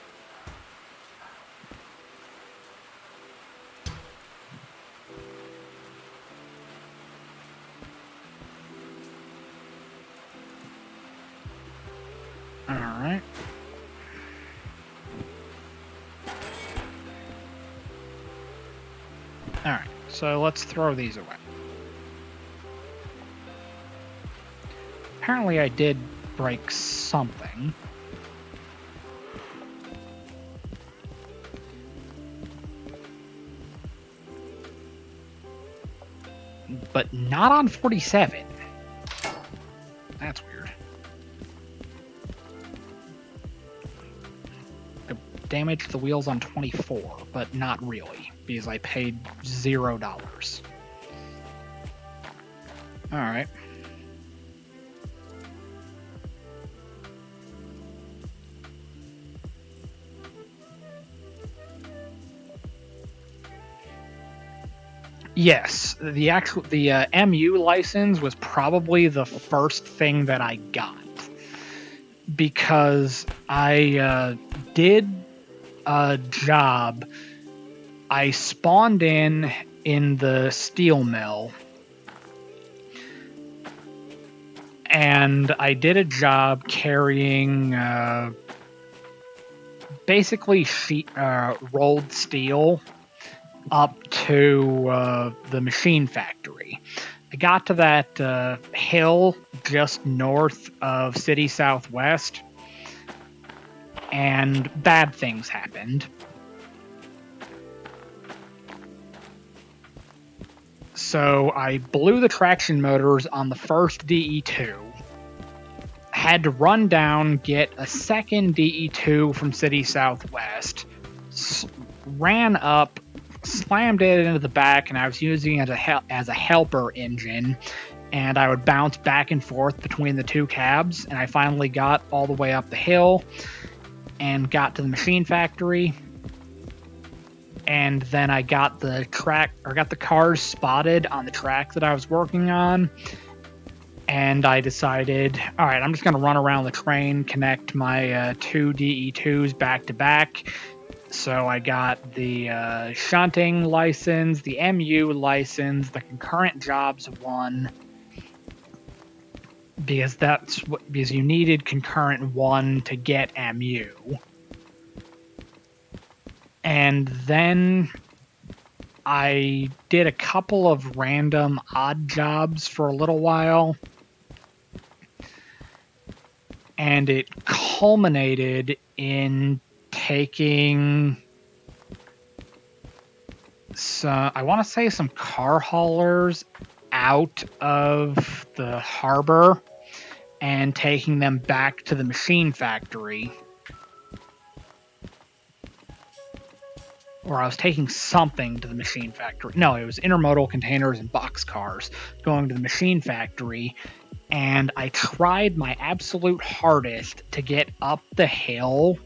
Alright. Alright, so let's throw these away. Apparently I did break something. But not on 47. That's weird. I damaged the wheels on 24, but not really, because I paid $0. Alright. Yes, the MU license was probably the first thing that I got, because I did a job. I spawned in the steel mill, and I did a job carrying basically rolled steel up to the machine factory. I got to that hill just north of City Southwest, and bad things happened. So I blew the traction motors on the first DE2, had to run down, get a second DE2 from City Southwest, ran up, slammed it into the back, and I was using it as a helper engine, and I would bounce back and forth between the two cabs, and I finally got all the way up the hill and got to the machine factory. And then I got the cars spotted on the track that I was working on. And I decided, all right, I'm just going to run around the train, connect my two DE2s back to back. So I got the shunting license, the MU license, the concurrent jobs one, because you needed concurrent one to get MU. And then I did a couple of random odd jobs for a little while. And it culminated in taking I want to say some car haulers out of the harbor and taking them back to the machine factory. Or I was taking something to the machine factory. No, it was intermodal containers and boxcars going to the machine factory. And I tried my absolute hardest to get up the hill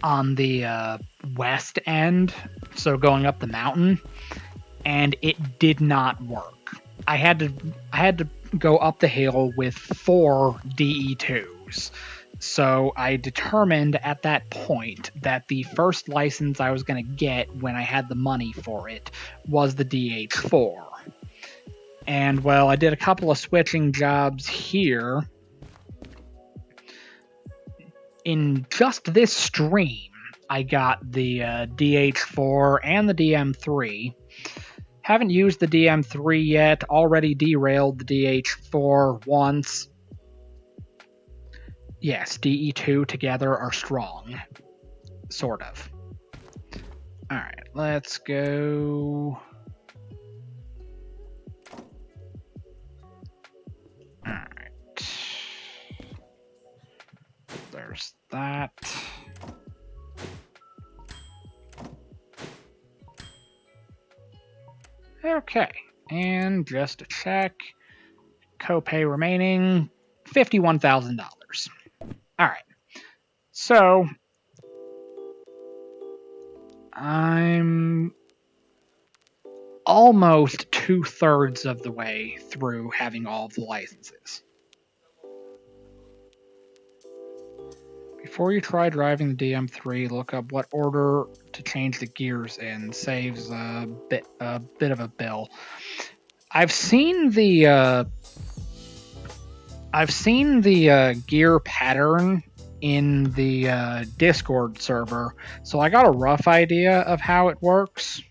on the west end, so going up the mountain, and it did not work. I had to go up the hill with 4 DE2s. So I determined at that point that the first license I was going to get when I had the money for it was the DH4. And, well, I did a couple of switching jobs here. In just this stream, I got the DH4 and the DM3. Haven't used the DM3 yet, already derailed the DH4 once. Yes, DE2 together are strong. Sort of. Alright, let's go. Alright. There's that. Okay, and just to check, copay remaining $51,000. Alright, so I'm almost 2/3 of the way through having all of the licenses. Before you try driving the DM3, look up what order to change the gears in. Saves a bit of a bill. I've seen the gear pattern in the Discord server, so I got a rough idea of how it works.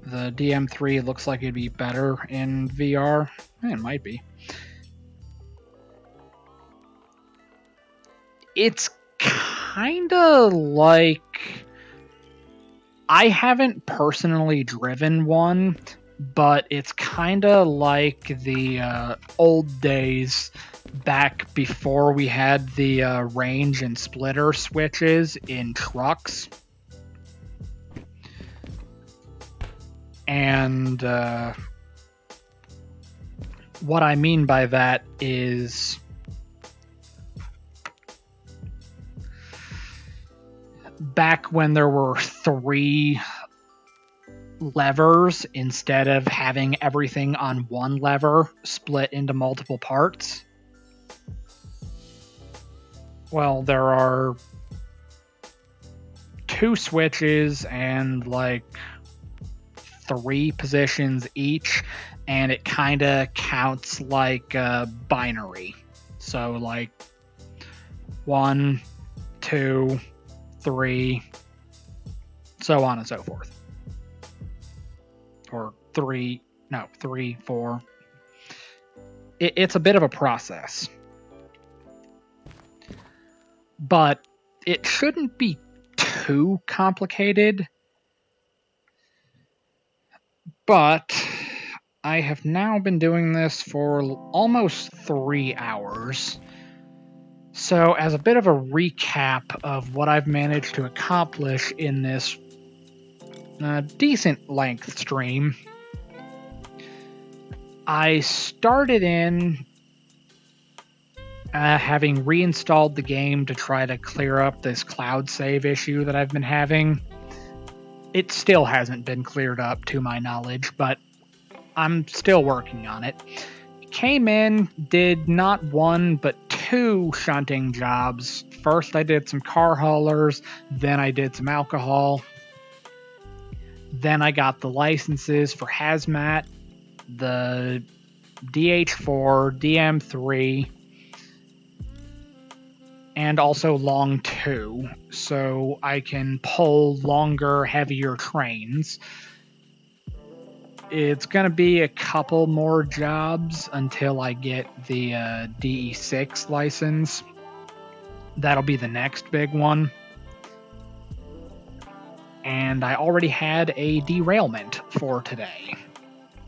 The DM3 looks like it'd be better in VR. It might be. It's kinda like... I haven't personally driven one, but it's kinda like the old days back before we had the range and splitter switches in trucks. And what I mean by that is back when there were 3 levers instead of having everything on one lever split into multiple parts. Well, there are 2 switches and like 3 positions each, and it kind of counts like binary. So like 1, 2, 3, so on and so forth. Or 3, 4. It's a bit of a process. But it shouldn't be too complicated. But I have now been doing this for almost 3 hours. So, as a bit of a recap of what I've managed to accomplish in this decent length stream, I started in having reinstalled the game to try to clear up this cloud save issue that I've been having. It still hasn't been cleared up to my knowledge, but I'm still working on it. Came in, did not 1 but 2 shunting jobs. First I did some car haulers, then I did some alcohol. Then I got the licenses for hazmat, the DH4, DM3, and also long 2, so I can pull longer, heavier trains. It's going to be a couple more jobs until I get the DE6 license. That'll be the next big one. And I already had a derailment for today.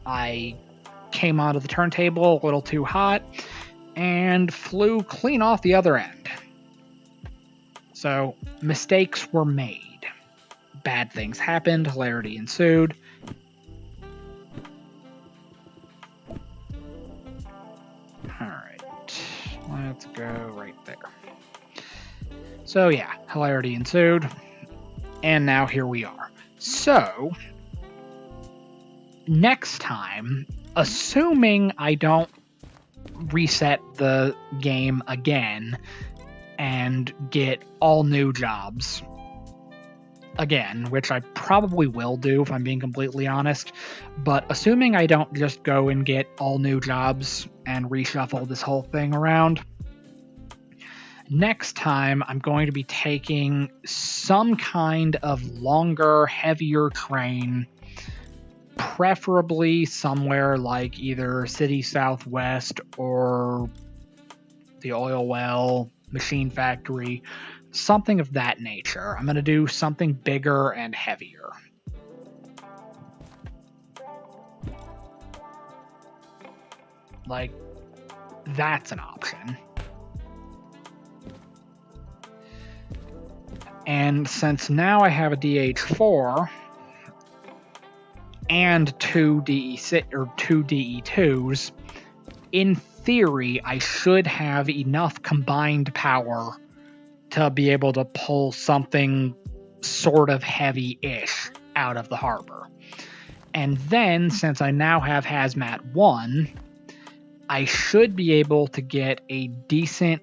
I came onto the turntable a little too hot and flew clean off the other end. So, mistakes were made. Bad things happened, hilarity ensued. Alright, let's go right there. So yeah, hilarity ensued, and now here we are. So, next time, assuming I don't reset the game again and get all new jobs again, which I probably will do if I'm being completely honest, but assuming I don't just go and get all new jobs and reshuffle this whole thing around, next time I'm going to be taking some kind of longer, heavier train, preferably somewhere like either City Southwest or the oil well, machine factory, something of that nature. I'm going to do something bigger and heavier. Like, that's an option. And since now I have a DH4 and 2 DE6 or 2 DE2s, in theory I should have enough combined power to be able to pull something sort of heavy-ish out of the harbor. And then, since I now have Hazmat 1, I should be able to get a decent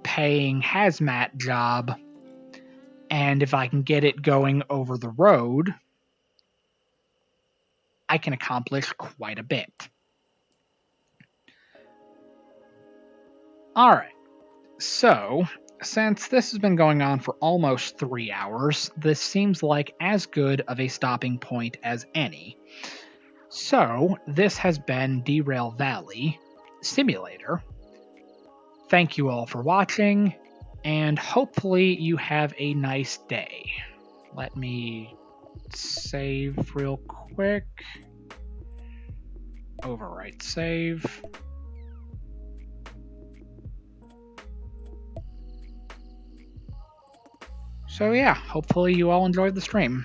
paying hazmat job, and if I can get it going over the road, I can accomplish quite a bit. Alright, so since this has been going on for almost 3 hours, this seems like as good of a stopping point as any. So, this has been Derail Valley Simulator. Thank you all for watching, and hopefully you have a nice day. Let me save real quick. Overwrite save. So yeah, hopefully you all enjoyed the stream.